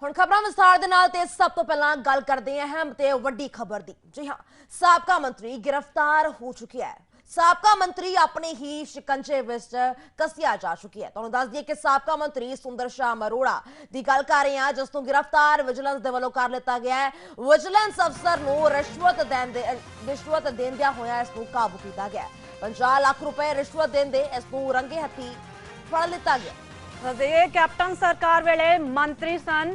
ਹੁਣ ਖਬਰਾਂ ਵਿਸਥਾਰ ਦੇ ਨਾਲ ਤੇ ਸਭ ਤੋਂ ਪਹਿਲਾਂ ਗੱਲ ਕਰਦੇ ਹਾਂ ਅਹਿਮ ਤੇ ਵੱਡੀ ਖਬਰ ਦੀ। ਜੀ ਹਾਂ, ਸਾਬਕਾ ਮੰਤਰੀ गिरफ्तार हो चुकी है। ਸਾਬਕਾ ਮੰਤਰੀ ਆਪਣੇ ਹੀ ਸ਼ਿਕੰਜੇ ਵਿੱਚ ਕੱਸਿਆ ਜਾ ਚੁੱਕੀ ਹੈ। ਤੁਹਾਨੂੰ ਦੱਸ ਦਈਏ ਕਿ ਸਾਬਕਾ ਮੰਤਰੀ ਸੁੰਦਰ ਸ਼ਾਮ ਅਰੋੜਾ ਦੀ ਗੱਲ ਕਰ ਰਹੇ ਹਾਂ, ਜਿਸ ਨੂੰ गिरफ्तार ਵਿਜੀਲੈਂਸ ਦੇ ਵੱਲੋਂ ਕਰ ਲਿੱਤਾ ਗਿਆ ਹੈ। ਵਿਜੀਲੈਂਸ ਅਫਸਰ ਨੂੰ ਰਿਸ਼ਵਤ ਦੇਂਦਿਆਂ ਹੋਇਆ ਇਸ ਨੂੰ ਕਾਬੂ ਕੀਤਾ ਗਿਆ। 50 ਲੱਖ रुपए ਰਿਸ਼ਵਤ ਦੇਂਦੇ ਇਸ ਨੂੰ ਰੰਗੇ ਹੱਥੀ ਫੜ ਲਿੱਤਾ ਗਿਆ। कैप्टन सरकार वेले मंत्री सन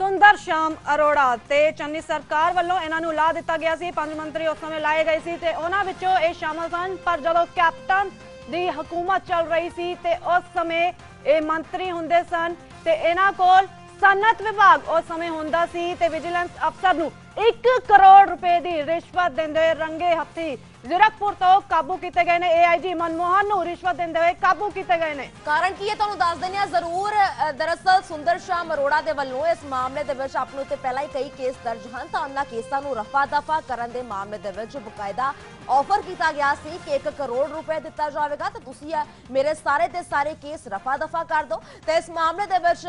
सुंदर श्याम अरोड़ा ते चन्नी सरकार वालों इन्हां नूं ला दिता गया सी। 5 मंत्री उस समय लाए गए सी ते उन्हां विचों इह शामिल सन, पर जदों कैप्टन दी हुकूमत चल रही सी ते उस समय ये मंत्री हुंदे सन ते इन्हां कोल सनत विभाग उस समय हुंदा सी ते विजिलेंस अफसर नूं 1 करोड़ रुपए की रिश्वत देंदे रंगे हत्थी जीरकपुर तो काबू किए गए ने। AIG मनमोहन नूं रिश्वत देंदे हुए काबू किए गए ने। कारण की है तुहानूं दस दिंदे हां जरूर। दरअसल सुंदर श्याम अरोड़ा दे वल्लों इस मामले दे विच अपने उत्ते पहला ही कई केस दर्ज हैं, तां उन्हां केसां नूं रफा दफा करन दे मामले दे विच बकायदा ऑफर किया गया सी कि 1 करोड़ रुपए दिता जाएगा तो तुसीं मेरे सारे के सारे केस रफा दफा कर दो। तो इस मामले दे विच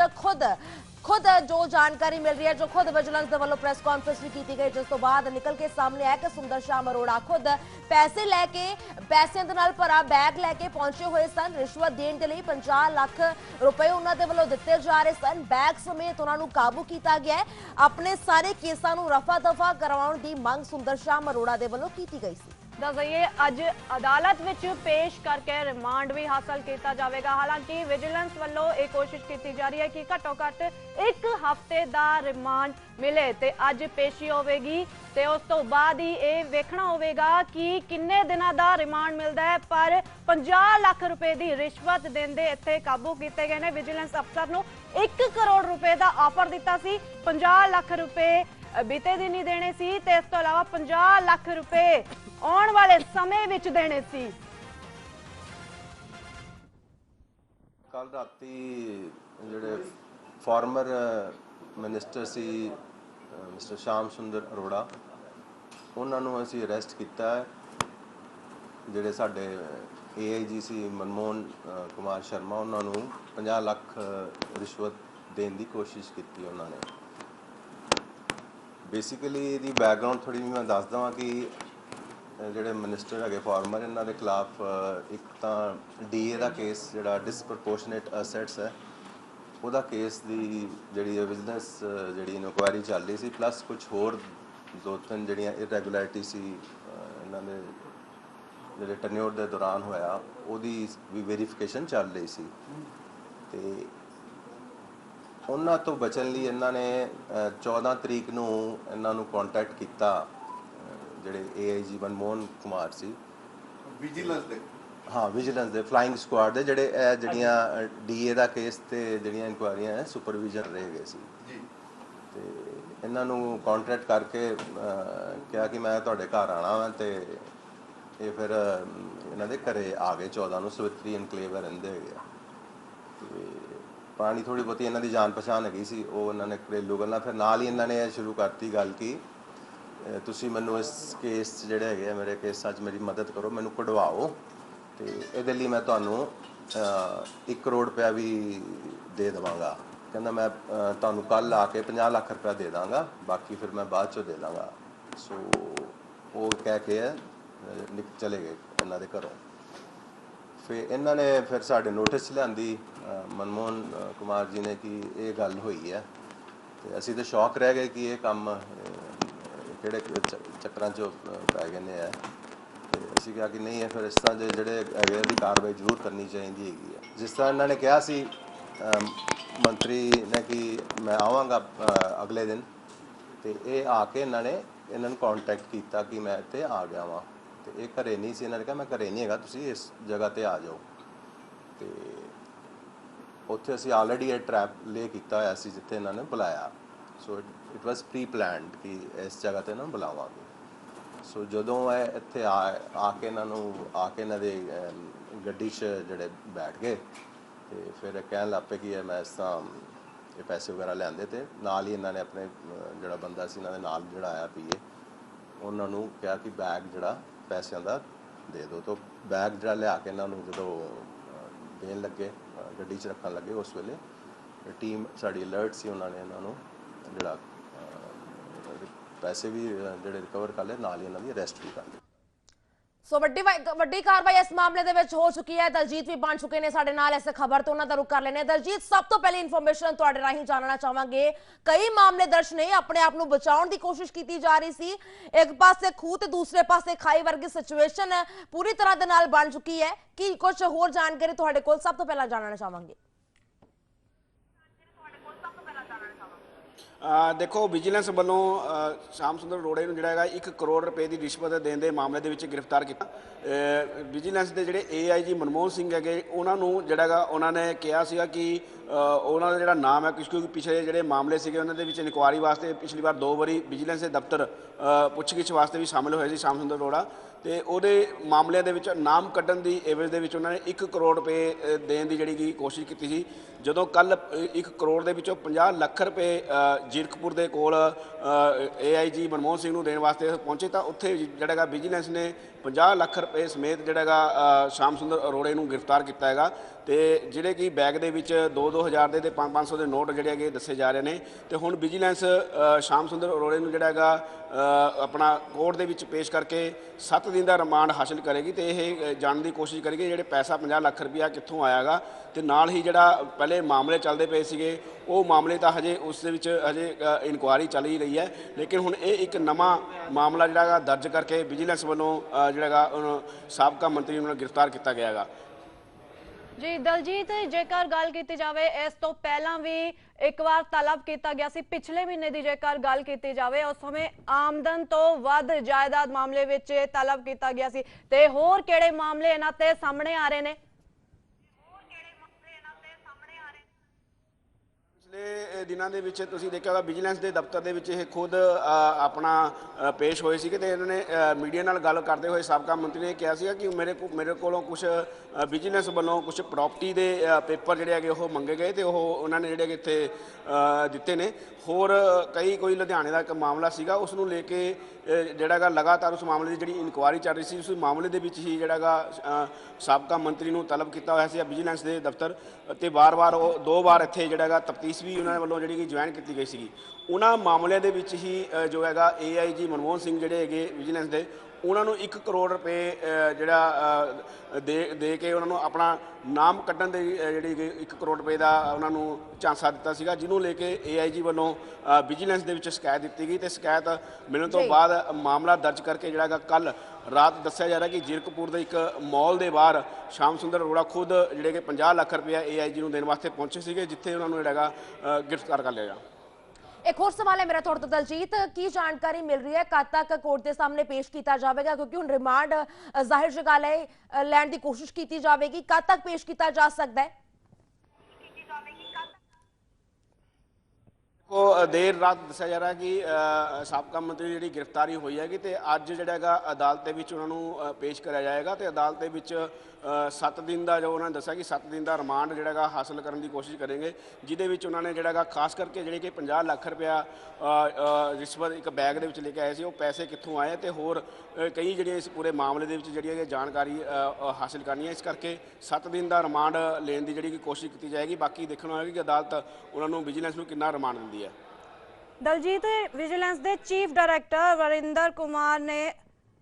खुद जो जानकारी मिल रही है, जो खुद विजिलेंस के वालों प्रेस कॉन्फ्रेंस भी की गई, जिस तो बाद निकल के सामने आया कि सुंदर श्याम अरोड़ा खुद पैसे लैके पैसों के नाल भरा बैग लैके पहुंचे हुए सन। रिश्वत देने के लिए 50 लाख रुपए उन्होंने वालों दिते जा रहे सन। बैग समेत उन्होंने काबू किया गया है। अपने सारे केसां नूं रफा दफा करवाउण दी मंग सुंदर श्याम अरोड़ा के वालों की गई सी। दस दईए अज अदालत विच पेश करके रिमांड भी हासिल किया जाएगा। हालांकि विजिलेंस वालों एक कोशिश की जा रही है कि घट्टो घट 1 हफ्ते का रिमांड मिले ते अज पेशी होगी ते उस तो बाद ही ये वेखना होगा कि किन्ने दिनों का रिमांड मिलता है। पर 50 लाख रुपए की रिश्वत देंदे इत्थे काबू किए गए ने। विजिलेंस अफसर नूं 1 करोड़ रुपए का ऑफर दिता सी, 50 लाख रुपए बीते दिन ही देने सी ते इस तो इलावा 50 लाख रुपए आने वाले समय विच देने सी। कल राती जिहड़े फॉर्मर मिनिस्टर सी मिस्टर श्याम सुंदर अरोड़ा उन्होंने असी अरेस्ट किया है। जिहड़े साडे AIG सी मनमोहन कुमार शर्मा उन्होंने 50 लाख रिश्वत देने की कोशिश की। उन्होंने बेसिकली इहदी बैकग्राउंड थोड़ी मैं दस देवां कि ਜਿਹੜੇ ਮਿਨਿਸਟਰ ਹੈਗੇ ਫਾਰਮਰ ਇਹਨਾਂ ਦੇ ਖਿਲਾਫ ਇੱਕ ਤਾਂ DA ਦਾ ਕੇਸ ਜਿਹੜਾ ਡਿਸਪ੍ਰੋਪੋਰਸ਼ਨੇਟ ਅਸੈਟਸ ਹੈ ਉਹਦਾ ਕੇਸ ਦੀ ਜਿਹੜੀ ਵਿਜੀਲੈਂਸ ਜਿਹੜੀ ਇਨਕੁਆਇਰੀ ਚੱਲ ਰਹੀ ਸੀ, ਪਲੱਸ ਕੁਝ ਹੋਰ 2-3 ਜਿਹੜੀਆਂ ਇਰੈਗੂਲੈਰਿਟੀ ਸੀ ਇਹਨਾਂ ਦੇ ਜਿਹੜੇ ਟਰਨਿਓਰ ਦੇ ਦੌਰਾਨ ਹੋਇਆ ਉਹਦੀ ਵੀ ਵੈਰੀਫਿਕੇਸ਼ਨ ਚੱਲ ਰਹੀ ਸੀ। ਤੇ ਉਹਨਾਂ ਤੋਂ ਬਚਣ ਲਈ ਇਹਨਾਂ ਨੇ 14 ਤਰੀਕ ਨੂੰ ਇਹਨਾਂ ਨੂੰ ਕੰਟੈਕਟ ਕੀਤਾ ਜਿਹੜੇ AIG मनमोहन कुमार सी विजिलेंस दे, हाँ विजिलेंस दे फ्लाइंग स्क्वाड दे ਜਿਹੜੇ ਜਿਹੜੀਆਂ DA ਦਾ ਕੇਸ ਤੇ ਜਿਹੜੀਆਂ ਇਨਕੁਆਇਰੀਆਂ ਹੈ ਸੁਪਰਵਿਜ਼ਨ ਰਹੇ ਗਏ ਸੀ ਜੀ। ਤੇ ਇਹਨਾਂ ਨੂੰ ਕੰਟੈਕਟ ਕਰਕੇ ਕਿਹਾ ਕਿ ਮੈਂ ਤੁਹਾਡੇ ਘਰ ਆਣਾ ਵਾ ਤੇ ਇਹ ਫਿਰ ਇਹਨਾਂ ਦੇ ਘਰੇ ਆ ਗਏ 14 ਨੂੰ ਸਵਿਤਰੀ ਇਨਕਲੇਵ ਰਹਿੰਦੇ ਹੈਗੇ। ਤੇ ਪੁਰਾਣੀ ਥੋੜੀ ਬਹੁਤੀ ਇਹਨਾਂ ਦੀ ਜਾਣ ਪਛਾਣ ਹੈਗੀ ਸੀ, ਉਹ ਇਹਨਾਂ ਨੇ ਘਰੇਲੂ ਗੱਲਾਂ ਫਿਰ ਨਾਲ ਹੀ ਇਹਨਾਂ ਨੇ ਇਹ ਸ਼ੁਰੂ ਕਰਤੀ ਗੱਲ ਕਿ ਤੁਸੀਂ ਮੈਨੂੰ ਇਸ ਕੇਸ 'ਚ ਜਿਹੜੇ ਹੈਗੇ ਆ ਮੇਰੇ ਕੇਸਾਂ 'ਚ ਮੇਰੀ ਮਦਦ ਕਰੋ, ਮੈਨੂੰ ਕਢਵਾਓ ਤੇ ਇਹਦੇ ਲਈ ਮੈਂ ਤੁਹਾਨੂੰ 1 ਕਰੋੜ ਰੁਪਇਆ ਵੀ ਦੇ ਦੇਵਾਂਗਾ। ਕਹਿੰਦਾ ਮੈਂ ਤੁਹਾਨੂੰ ਕੱਲ੍ਹ ਆ ਕੇ 50 ਲੱਖ ਰੁਪਇਆ ਦੇ ਦਾਂਗਾ, ਬਾਕੀ ਫਿਰ ਮੈਂ ਬਾਅਦ 'ਚੋਂ ਦੇ ਦਾਂਗਾ। ਸੋ ਉਹ ਕਹਿ ਕੇ ਚਲੇ ਗਏ ਇਹਨਾਂ ਦੇ ਘਰੋਂ। ਫਿਰ ਇਹਨਾਂ ਨੇ ਫਿਰ ਸਾਡੇ ਨੋਟਿਸ ਲਿਆਂਦੀ मनमोहन कुमार जी ने कि ये गल हुई है। तो असी तो शौक रह गए कि ये काम ਕਿਹੜੇ ਚੱਕਰਾਂ 'ਚ ਪੈ ਗਏ ਨੇ। ਤੇ ਅਸੀਂ ਕਿਹਾ ਕਿ ਨਹੀਂ ਹੈ ਫਿਰ ਇਸ ਤਰ੍ਹਾਂ ਦੇ ਜਿਹੜੇ ਹੈਗੇ ਦੀ ਕਾਰਵਾਈ ਜ਼ਰੂਰ ਕਰਨੀ ਚਾਹੀਦੀ ਹੈਗੀ ਹੈ। ਜਿਸ ਤਰ੍ਹਾਂ ਇਹਨਾਂ ਨੇ ਕਿਹਾ ਸੀ ਮੰਤਰੀ ਨੇ ਕਿ ਮੈਂ ਆਵਾਂਗਾ ਅਗਲੇ ਦਿਨ, ਤੇ ਇਹ ਆ ਕੇ ਇਹਨਾਂ ਨੂੰ ਕੰਟੈਕਟ ਕੀਤਾ ਕਿ ਮੈਂ ਇੱਥੇ ਆ ਗਿਆ ਵਾਂ। ਤੇ ਇਹ ਘਰੇ ਨਹੀਂ ਸੀ, ਇਹਨਾਂ ਨੇ ਕਿਹਾ ਮੈਂ ਘਰੇ ਨਹੀਂ ਹੈਗਾ, ਤੁਸੀਂ ਇਸ ਜਗ੍ਹਾ 'ਤੇ ਆ ਜਾਓ। ਤੇ ਉੱਥੇ ਅਸੀਂ ਆਲਰੇਡੀ ਇਹ ਟਰੈਪ ਲੇ ਕੀਤਾ ਹੋਇਆ ਸੀ ਜਿੱਥੇ ਇਹਨਾਂ ਨੇ ਬੁਲਾਇਆ। ਸੋ इट वॉज प्री प्लैंड कि इस जगह पर इन्होंने बुलावांगे। सो जदों इत्थे आके इन्हों आके इन्हों दे गड्डी च जिहड़े बैठ गए तो फिर कहन लग पे कि मैं इस तरह ये पैसे वगैरह लिआंदे ते नाल ही इन्होंने अपने जिहड़ा बंदा सी इन्हों दे नाल जिहड़ा आया PA उन्होंने कहा कि बैग जिहड़ा पैसों का दे दो। तो बैग जिहड़ा लिया के इन्हों जदों देन लगे गड्डी च रखन लगे उस वेले ਟੀਮ ਸਾਡੀ ਅਲਰਟ ਸੀ, ਉਹਨਾਂ ਨੇ ਇਹਨਾਂ ਨੂੰ ਜਿਹੜਾ ਪੈਸੇ ਵੀ ਜਿਹੜੇ ਰਿਕਵਰ ਕਰ ਲਏ, ਨਾਲ ਹੀ ਇਹਨਾਂ ਦੀ ਅਰੈਸਟ ਵੀ ਕਰ ਲਈ। ਸੋ ਵੱਡੀ ਕਾਰਵਾਈ ਇਸ ਮਾਮਲੇ ਦੇ ਵਿੱਚ ਹੋ ਚੁੱਕੀ ਹੈ। ਦਲਜੀਤ ਵੀ ਬਣ ਚੁੱਕੇ ਨੇ ਸਾਡੇ ਨਾਲ ਇਸ ਖਬਰ ਤੋਂ, ਉਹਨਾਂ ਦਾ ਰੁਖ ਕਰ ਲੈਣੇ। ਦਲਜੀਤ, ਸਭ ਤੋਂ ਪਹਿਲੀ ਇਨਫੋਰਮੇਸ਼ਨ ਤੁਹਾਡੇ ਰਾਹੀਂ ਜਾਣਨਾ ਚਾਹਾਂਗੇ, ਕਈ ਮਾਮਲੇ ਦਰਜ ਨੇ, ਆਪਣੇ ਆਪ ਨੂੰ ਬਚਾਉਣ ਦੀ ਕੋਸ਼ਿਸ਼ ਕੀਤੀ ਜਾ ਰਹੀ ਸੀ, ਇੱਕ ਪਾਸੇ ਖੂਹ ਤੇ ਦੂਸਰੇ ਪਾਸੇ ਖਾਈ ਵਰਗੀ ਸਿਚੁਏਸ਼ਨ ਪੂਰੀ ਤਰ੍ਹਾਂ ਦੇ ਨਾਲ ਬਣ ਚੁੱਕੀ ਹੈ। ਕੀ ਕੁਝ ਹੋਰ ਜਾਣਕਾਰੀ ਤੁਹਾਡੇ ਕੋਲ ਸਭ ਤੋਂ ਪਹਿਲਾਂ ਜਾਣਨਾ ਚਾਹਾਂਗੇ? देखो विजिलेंस वालों श्याम सुंदर अरोड़ा ਨੂੰ ਜਿਹੜਾ ਹੈਗਾ 1 ਕਰੋੜ ਰੁਪਏ ਦੀ ਰਿਸ਼ਵਤ ਦੇਣ ਦੇ ਮਾਮਲੇ ਦੇ ਵਿੱਚ ਗ੍ਰਿਫਤਾਰ ਕੀਤਾ। ਵਿਜੀਲੈਂਸ ਦੇ ਜਿਹੜੇ AIG ਮਨਮੋਹਨ ਸਿੰਘ ਹੈਗੇ, ਉਹਨਾਂ ਨੂੰ ਜਿਹੜਾ ਹੈਗਾ ਉਹਨਾਂ ਨੇ ਕਿਹਾ ਸੀਗਾ ਕਿ ਉਹਨਾਂ ਦਾ ਜਿਹੜਾ ਨਾਮ ਹੈ, ਕਿਉਂਕਿ ਪਿਛਲੇ ਜਿਹੜੇ ਮਾਮਲੇ ਸੀਗੇ ਉਹਨਾਂ ਦੇ ਵਿੱਚ ਇਨਕੁਆਰੀ ਵਾਸਤੇ ਪਿਛਲੀ ਵਾਰ 2 ਵਾਰੀ ਵਿਜੀਲੈਂਸ ਦੇ ਦਫ਼ਤਰ ਪੁੱਛਗਿੱਛ ਵਾਸਤੇ ਵੀ ਸ਼ਾਮਿਲ ਹੋਏ ਸੀ ਸ਼ਾਮ ਸੁੰਦਰ ਅਰੋੜਾ, ਤੇ ਉਹਦੇ ਮਾਮਲਿਆਂ ਦੇ ਵਿੱਚ ਨਾਮ ਕੱਢਣ ਦੀ ਐਵਰੇਜ ਦੇ ਵਿੱਚ ਉਹਨਾਂ ਨੇ 1 ਕਰੋੜ ਰੁਪਏ ਦੇਣ ਦੀ ਜਿਹੜੀ ਕਿ ਕੋਸ਼ਿਸ਼ ਕੀਤੀ ਸੀ। ਜਦੋਂ ਕੱਲ 1 ਕਰੋੜ ਦੇ ਵਿੱਚੋਂ 50 ਲੱਖ ਰੁਪਏ ਜੀਰਕਪੁਰ ਦੇ ਕੋਲ AIG ਮਨਮੋਹਨ ਸਿੰਘ ਨੂੰ ਦੇਣ ਵਾਸਤੇ ਪਹੁੰਚੇ, ਤਾਂ ਉੱਥੇ ਜਿਹੜਾ ਹੈਗਾ ਵਿਜੀਲੈਂਸ ਨੇ 50 ਲੱਖ ਰੁਪਏ ਸਮੇਤ ਜਿਹੜਾ ਹੈਗਾ ਸ਼ਾਮ ਸੁੰਦਰ ਅਰੋੜੇ ਨੂੰ ਗ੍ਰਿਫਤਾਰ ਕੀਤਾ ਹੈਗਾ। ਤੇ ਜਿਹੜੇ ਕਿ ਬੈਗ ਦੇ ਵਿੱਚ 2-2 ਦੇ ਤੇ 500 ਦੇ ਨੋਟ ਜਿਹੜੇ ਹੈਗੇ ਦੱਸੇ ਜਾ ਰਹੇ ਨੇ। ਤੇ ਹੁਣ ਵਿਜੀਲੈਂਸ ਸ਼ਾਮ ਸੁੰਦਰ ਅਰੋੜੇ ਨੂੰ ਜਿਹੜਾ ਹੈਗਾ ਆਪਣਾ ਕੋਰਟ ਦੇ ਵਿੱਚ ਪੇਸ਼ ਕਰਕੇ 7 ਦਿਨ ਦਾ ਰਿਮਾਂਡ ਹਾਸਲ ਕਰੇਗੀ ਤੇ ਇਹ ਜਾਣਨ ਦੀ ਕੋਸ਼ਿਸ਼ ਕਰੇਗੀ ਜਿਹੜੇ ਪੈਸਾ 50 ਲੱਖ ਰੁਪਇਆ ਕਿੱਥੋਂ ਆਇਆਗਾ। ਤੇ ਨਾਲ ਹੀ ਜਿਹੜਾ ਪਹਿਲੇ ਮਾਮਲੇ ਚੱਲਦੇ ਪਏ ਸੀਗੇ, ਉਹ ਮਾਮਲੇ ਤਾਂ ਹਜੇ ਉਸ ਦੇ ਵਿੱਚ ਹਜੇ ਇਨਕੁਆਰੀ ਚੱਲ ਹੀ ਰਹੀ ਹੈ, ਲੇਕਿਨ ਹੁਣ ਇਹ ਇੱਕ ਨਵਾਂ ਮਾਮਲਾ ਜਿਹੜਾ ਹੈਗਾ ਦਰਜ ਕਰਕੇ ਵਿਜੀਲੈਂਸ ਵੱਲੋਂ ਜਿਹੜਾ ਹੈਗਾ ਸਾਬਕਾ ਮੰਤਰੀ ਨੂੰ ਗ੍ਰਿਫਤਾਰ ਕੀਤਾ ਗਿਆ ਹੈਗਾ। ਜੀ ਦਲਜੀਤ, ਜੇਕਰ ਗੱਲ ਕੀਤੀ ਜਾਵੇ ਇਸ ਤੋਂ ਪਹਿਲਾਂ ਵੀ ਇੱਕ ਵਾਰ ਤਲਬ ਕੀਤਾ ਗਿਆ ਸੀ, ਪਿਛਲੇ ਮਹੀਨੇ ਦੀ ਜੇਕਰ ਗੱਲ ਕੀਤੀ ਜਾਵੇ, ਉਸ ਸਮੇਂ ਆਮਦਨ ਤੋਂ ਵੱਧ ਜਾਇਦਾਦ ਮਾਮਲੇ ਵਿੱਚ ਤਲਬ ਕੀਤਾ ਗਿਆ ਸੀ। ਤੇ ਹੋਰ ਕਿਹੜੇ ਮਾਮਲੇ ਇਹਨਾਂ ਤੇ ਸਾਹਮਣੇ ਆ ਰਹੇ ਨੇ? ਪਿਛਲੇ ਦਿਨਾਂ ਦੇ ਵਿੱਚ ਤੁਸੀਂ ਦੇਖਿਆ ਹੋਗਾ ਵਿਜੀਲੈਂਸ ਦੇ ਦਫ਼ਤਰ ਦੇ ਵਿੱਚ ਇਹ ਖੁਦ ਆਪਣਾ ਪੇਸ਼ ਹੋਏ ਸੀਗੇ ਤੇ ਇਹਨਾਂ ਨੇ ਮੀਡੀਆ ਨਾਲ ਗੱਲ ਕਰਦੇ ਹੋਏ ਸਾਬਕਾ ਮੰਤਰੀ ਨੇ ਕਿਹਾ ਸੀਗਾ ਕਿ ਮੇਰੇ ਕੋਲੋਂ ਕੁਝ ਵਿਜੀਲੈਂਸ ਵੱਲੋਂ ਕੁਝ ਪ੍ਰਾਪਰਟੀ ਦੇ ਪੇਪਰ ਜਿਹੜੇ ਹੈਗੇ ਉਹ ਮੰਗੇ ਗਏ ਤੇ ਉਹ ਉਹਨਾਂ ਨੇ ਜਿਹੜੇ ਇੱਥੇ ਦਿੱਤੇ ਨੇ। ਹੋਰ ਕੋਈ ਲੁਧਿਆਣੇ ਦਾ ਇੱਕ ਮਾਮਲਾ ਸੀਗਾ, ਉਸ ਨੂੰ ਲੈ ਕੇ ਜਿਹੜਾ ਹੈਗਾ ਲਗਾਤਾਰ ਉਸ ਮਾਮਲੇ ਦੀ ਜਿਹੜੀ ਇਨਕੁਆਰੀ ਚੱਲ ਰਹੀ ਸੀ, ਉਸ ਮਾਮਲੇ ਦੇ ਵਿੱਚ ਹੀ ਜਿਹੜਾ ਹੈਗਾ ਸਾਬਕਾ ਮੰਤਰੀ ਨੂੰ ਤਲਬ ਕੀਤਾ ਹੋਇਆ ਸੀ ਵਿਜੀਲੈਂਸ ਦੇ ਦਫ਼ਤਰ ਤੇ ਵਾਰ-ਵਾਰ ਉਹ 2 ਵਾਰ ਇੱਥੇ ਜਿਹੜਾ ਹੈਗਾ ਤਫਤੀਸ਼ ਵੀ ਉਹਨਾਂ ਵੱਲੋਂ ਜਿਹੜੀ ਕਿ ਜੁਆਇਨ ਕੀਤੀ ਗਈ ਸੀਗੀ। ਉਹਨਾਂ ਮਾਮਲਿਆਂ ਦੇ ਵਿੱਚ ਹੀ ਜੋ ਹੈਗਾ AIG ਮਨਮੋਹਨ ਸਿੰਘ ਜਿਹੜੇ ਹੈਗੇ ਵਿਜੀਲੈਂਸ ਦੇ, ਉਹਨਾਂ ਨੂੰ 1 ਕਰੋੜ ਰੁਪਏ ਜਿਹੜਾ ਦੇ ਕੇ ਉਹਨਾਂ ਨੂੰ ਆਪਣਾ ਨਾਮ ਕੱਢਣ ਦੇ ਜਿਹੜੀ 1 ਕਰੋੜ ਰੁਪਏ ਦਾ ਉਹਨਾਂ ਨੂੰ ਝਾਂਸਾ ਦਿੱਤਾ ਸੀਗਾ, ਜਿਹਨੂੰ ਲੈ ਕੇ AIG ਵੱਲੋਂ ਵਿਜੀਲੈਂਸ ਦੇ ਵਿੱਚ ਸ਼ਿਕਾਇਤ ਦਿੱਤੀ ਗਈ ਤੇ ਸ਼ਿਕਾਇਤ ਮਿਲਣ ਤੋਂ ਬਾਅਦ ਮਾਮਲਾ ਦਰਜ ਕਰਕੇ ਜਿਹੜਾ ਹੈਗਾ ਕੱਲ ਰਾਤ ਦੱਸਿਆ ਜਾ ਰਿਹਾ ਕਿ ਜੀਰਕਪੁਰ ਦੇ ਇੱਕ ਮਾਲ ਦੇ ਬਾਹਰ ਸ਼ਾਮ ਸੁੰਦਰ ਅਰੋੜਾ ਖੁਦ ਜਿਹੜੇ ਕਿ 50 ਲੱਖ ਰੁਪਇਆ AIG ਨੂੰ ਦੇਣ ਵਾਸਤੇ ਪਹੁੰਚੇ ਸੀਗੇ, ਜਿੱਥੇ ਉਹਨਾਂ ਨੂੰ ਜਿਹੜਾ ਹੈਗਾ ਗ੍ਰਿਫਤਾਰ ਕਰ ਲਿਆ ਗਿਆ। एक और सवाल है मेरा थोड़ा तो दलजीत की जानकारी मिल रही है कद तक कोर्ट के सामने पेश किया जाएगा, क्योंकि हुण रिमांड जाहिर सी गल है लैण की कोशिश की जाएगी, कद तक पेश किया जा सकता है? देर रात दस्या जा रहा है कि साबका मंत्री जी गिरफ्तारी हुई है तो अज जो अदालत उन्होंने पेश कराया जाएगा तो अदालत 7 दिन का जो उन्होंने दसा कि 7 दिन का रिमांड जोड़ा हासिल करने की कोशिश करेंगे, जिदे उन्होंने जोड़ा खास करके जी 50 लाख रुपया रिश्वत एक बैग के लेके आए थे, वो पैसे कितों आए तो होर कई जी इस पूरे मामले जी जानकारी हासिल करनी है। इस करके 7 दिन का रिमांड लेने की जी कोशिश की जाएगी। बाकी देखना होगा कि अदालत उन्होंने विजिलेंस में कितना रिमांड दी है। दलजीत, विजिलेंस के चीफ डायरैक्टर वरिंदर कुमार ने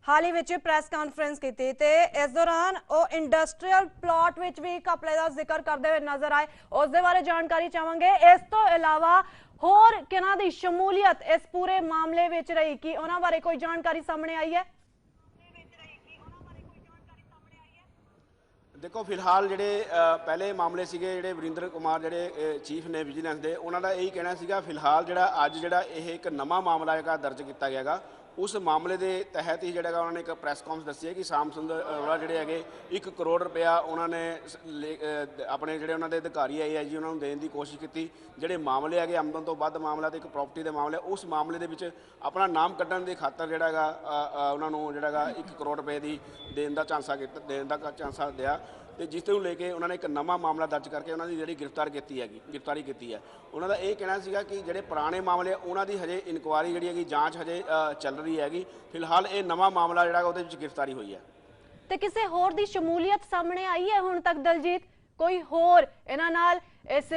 हाल ही में प्रैस कॉन्फ्रेंस की थी, इस दौरान वो इंडस्ट्रीयल प्लॉट विच भी घपले का जिक्र करते हुए नजर आए, उस दे बारे जानकारी चाहांगे। इस तो इलावा होर किन्हां दी शमूलियत इस पूरे मामले विच रही कि उन्हां बारे कोई जानकारी सामने आई है? देखो फिलहाल जोड़े पहले मामले से जोड़े वरिंदर कुमार जोड़े चीफ ने विजिलेंस के, उन्होंने यही कहना सीगा फिलहाल जोड़ा अज जोड़ा एक नवा मामला है दर्ज किया गया, उस मामले के तहत ही जोड़ा उन्होंने एक प्रैस कॉन्फ्रेंस दसी है कि श्याम सुंदर अरोड़ा जोड़े है 1 करोड़ रुपया उन्होंने अपने जोड़े उन्होंने अधिकारी AIG उन्होंने देने की कोशिश की। जोड़े मामले है आमदन तो वध मामला तो एक प्रॉपर्टी के मामले, उस मामले के अपना नाम कढ़न की खातर जोड़ा उन्होंने जोड़ा 1 करोड़ रुपए की देने का झांसा दिया, तो जिस को लेके उन्होंने एक नवा मामला दर्ज करके उन्होंने जी गिरफ्तारी की है। उन्होंने ये कहना सीगा कि जोड़े पुराने मामले उन्होंने हजे इनकुआरी जी जाँच हजे चल रही हैगी, फिलहाल ये नवा मामला जोड़ा गिरफ्तारी हुई है। तो किसी होर दी शमूलियत सामने आई है हुण तक दलजीत? कोई होर इन्हां नाल इस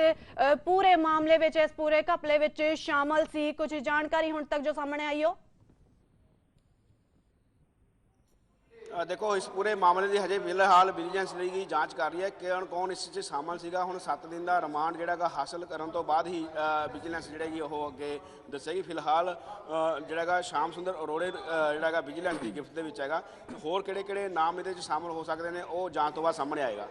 पूरे मामले विच, इस पूरे घपले विच शामिल सी? कुछ जानकारी हुण तक जो सामने आई हो? देखो, इस पूरे मामले की हजे फिलहाल विजिलेंस की जांच कर रही है कि कौन इस च शामिल सीगा। हुण 7 दिन का रिमांड जिहड़ा हासिल करन तो बाद ही विजिलेंस जिहड़ी वो अगे दसेगी। फिलहाल जिहड़ा श्याम सुंदर अरोड़े जिहड़ा विजिलेंस की गिरफ्त दे विच हैगा। होर किहड़े-किहड़े नाम इहदे च शामिल हो सकते हैं, वो जांच तो बाद सामने आएगा।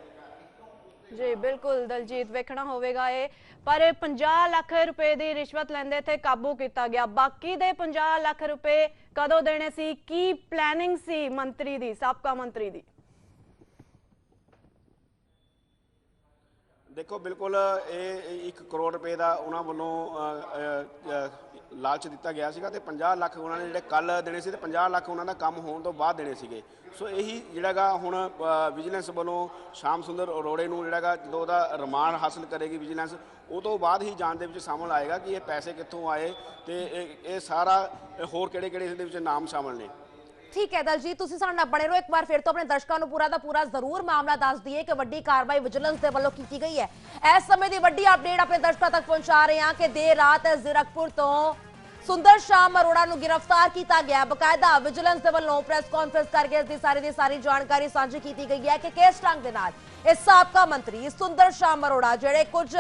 जी बिल्कुल दलजीत, वेखना होवेगा ये। पर 50 लाख रुपए की रिश्वत लेंदे थे, काबू किया गया। बाकी दे 50 लाख रुपए कदों देने सी? की प्लैनिंग सी मंत्री दी, साबका मंत्री दी? देखो, बिल्कुल ये 1 करोड़ रुपए का उन्होंने वालों लालच दिता गया सीगा ते 50 लाख उन्होंने जिहड़े कल देने सी ते 50 लाख उन्होंने काम होने तो बाद देने सीगे। सो यही जिहड़ा हुण विजिलेंस वालों श्याम सुंदर अरोड़े नूं जिहड़ा जदों उहदा रिमांड हासिल करेगी विजिलेंस, उस तो बाद ही जांच दे विच सामने आएगा कि ये पैसे कित्थों आए ते ये सारा होर किहड़े-किहड़े इहदे विच नाम शामिल ने। ठीक है दलजीत, तुसीं साडे नाल बने रहो। एक बार फिर तो अपने दर्शकों को पूरा दा पूरा जरूर मामला दस दईए कि वड्डी कार्रवाई विजिलेंस के वालों की गई है। इस समय की वड्डी अपडेट अपने दर्शकों तक पहुंचा रहे हैं कि देर रात जीरकपुर तो सुंदर श्याम अरोड़ा नूं गिरफ्तार किया गया। बकायदा विजिलेंस के वालों प्रेस कॉन्फ्रेंस करके इसकी सारी जानकारी साझी की गई है कि किस ढंग के नाल इस साबका मंत्री सुंदर श्याम अरोड़ा जिहड़े कुछ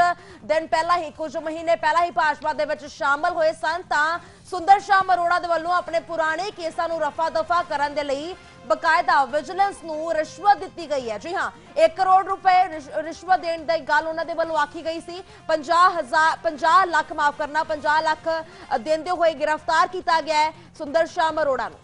दिन पहला ही, कुछ महीने पहला ही भाजपा दे विच शामिल होए सन, तां सुंदर श्याम अरोड़ा दे वल्लों अपने पुराने केसां नूं रफा दफा करन दे लई बकायदा विजिलेंस नूं रिश्वत दी गई है। जी हाँ, 1 करोड़ रुपए रिश्वत देने की गल उन्हां दे वल्लों आखी गई सी। 50 लाख माफ करना, 50 लाख देंदे हुए गिरफ्तार किया गया है सुंदर श्याम अरोड़ा नूं।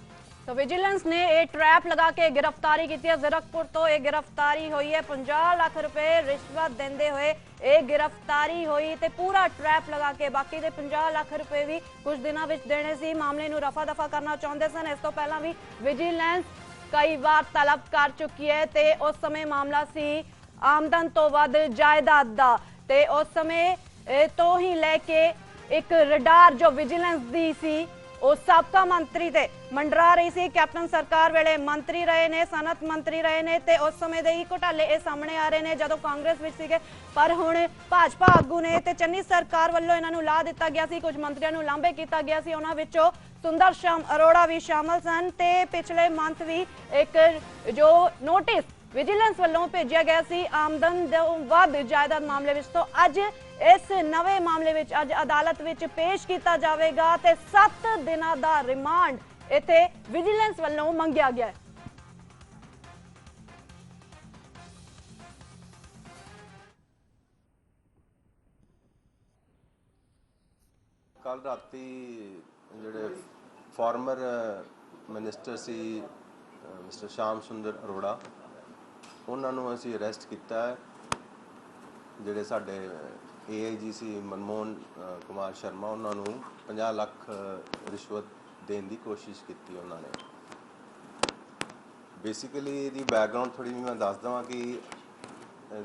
तो विजिलेंस ने एक ट्रैप लगा के गिरफ्तारी की है। जीरकपुर तो एक गिरफ्तारी हुई है, 50 लाख रुपए रिश्वत देंदे हुए एक गिरफ्तारी हुई ते पूरा ट्रैप लगा के बाकी दे 50 लाख रुपए भी कुछ दिनों में देने सी। मामले नूं रफा दफा करना चाहते सन। इस तो पहला भी विजिलेंस कई बार तलब कर चुकी है ते उस समय मामला सी आमदन तो वध जायदाद दा ते उस समय तो ही लेके एक रडार जो विजिलेंस दी सी ਉਹ ਸਾਬਕਾ ਮੰਤਰੀ ਤੇ ਮੰਡਰਾ ਰਹੀ ਸੀ। ਕੈਪਟਨ ਸਰਕਾਰ ਵੇਲੇ ਮੰਤਰੀ ਰਹੇ ਨੇ, ਸਨਅਤ ਮੰਤਰੀ ਰਹੇ ਨੇ ਤੇ ਉਸ ਸਮੇਂ ਦੇ ਹੀ ਘੁਟਾਲੇ ਇਹ ਸਾਹਮਣੇ ਆ ਰਹੇ ਨੇ ਜਦੋਂ ਕਾਂਗਰਸ ਵਿੱਚ ਸੀਗੇ। ਪਰ ਹੁਣ ਭਾਜਪਾ ਆਗੂ ਨੇ ਤੇ ਚੰਨੀ ਸਰਕਾਰ ਵੱਲੋਂ ਇਹਨਾਂ ਨੂੰ ਲਾ ਦਿੱਤਾ ਗਿਆ ਸੀ। ਕੁਝ ਮੰਤਰੀਆਂ ਨੂੰ ਲਾਂਭੇ ਕੀਤਾ ਗਿਆ ਸੀ, ਉਹਨਾਂ ਵਿੱਚੋਂ ਸੁੰਦਰ ਸ਼ਾਮ ਅਰੋੜਾ ਵੀ ਸ਼ਾਮਲ ਸਨ ਤੇ ਪਿਛਲੇ ਮੰਥ ਵੀ ਇੱਕ ਜੋ ਨੋਟਿਸ ਵਿਜੀਲੈਂਸ ਵੱਲੋਂ ਭੇਜਿਆ ਗਿਆ ਸੀ ਆਮਦਨ ਤੋਂ ਵੱਧ ਜਾਇਦਾਦ ਮਾਮਲੇ ਵਿੱਚ। ਤੋਂ ਅੱਜ इस नवे मामले विच अज अदालत विच पेश किया जाएगा ते 7 दिनों का रिमांड इत्थे विजिलेंस वालों मंगिया गया है। कल राती जिहड़े फॉर्मर मिनिस्टर सी मिस्टर श्याम सुंदर अरोड़ा उन्हां नूं असीं अरेस्ट किया है। जिहड़े साडे AIG सी मनमोहन कुमार शर्मा उन्होंने 50 लाख रिश्वत देने की कोशिश की उन्होंने। बेसिकली ये बैकग्राउंड थोड़ी मैं दस देवां कि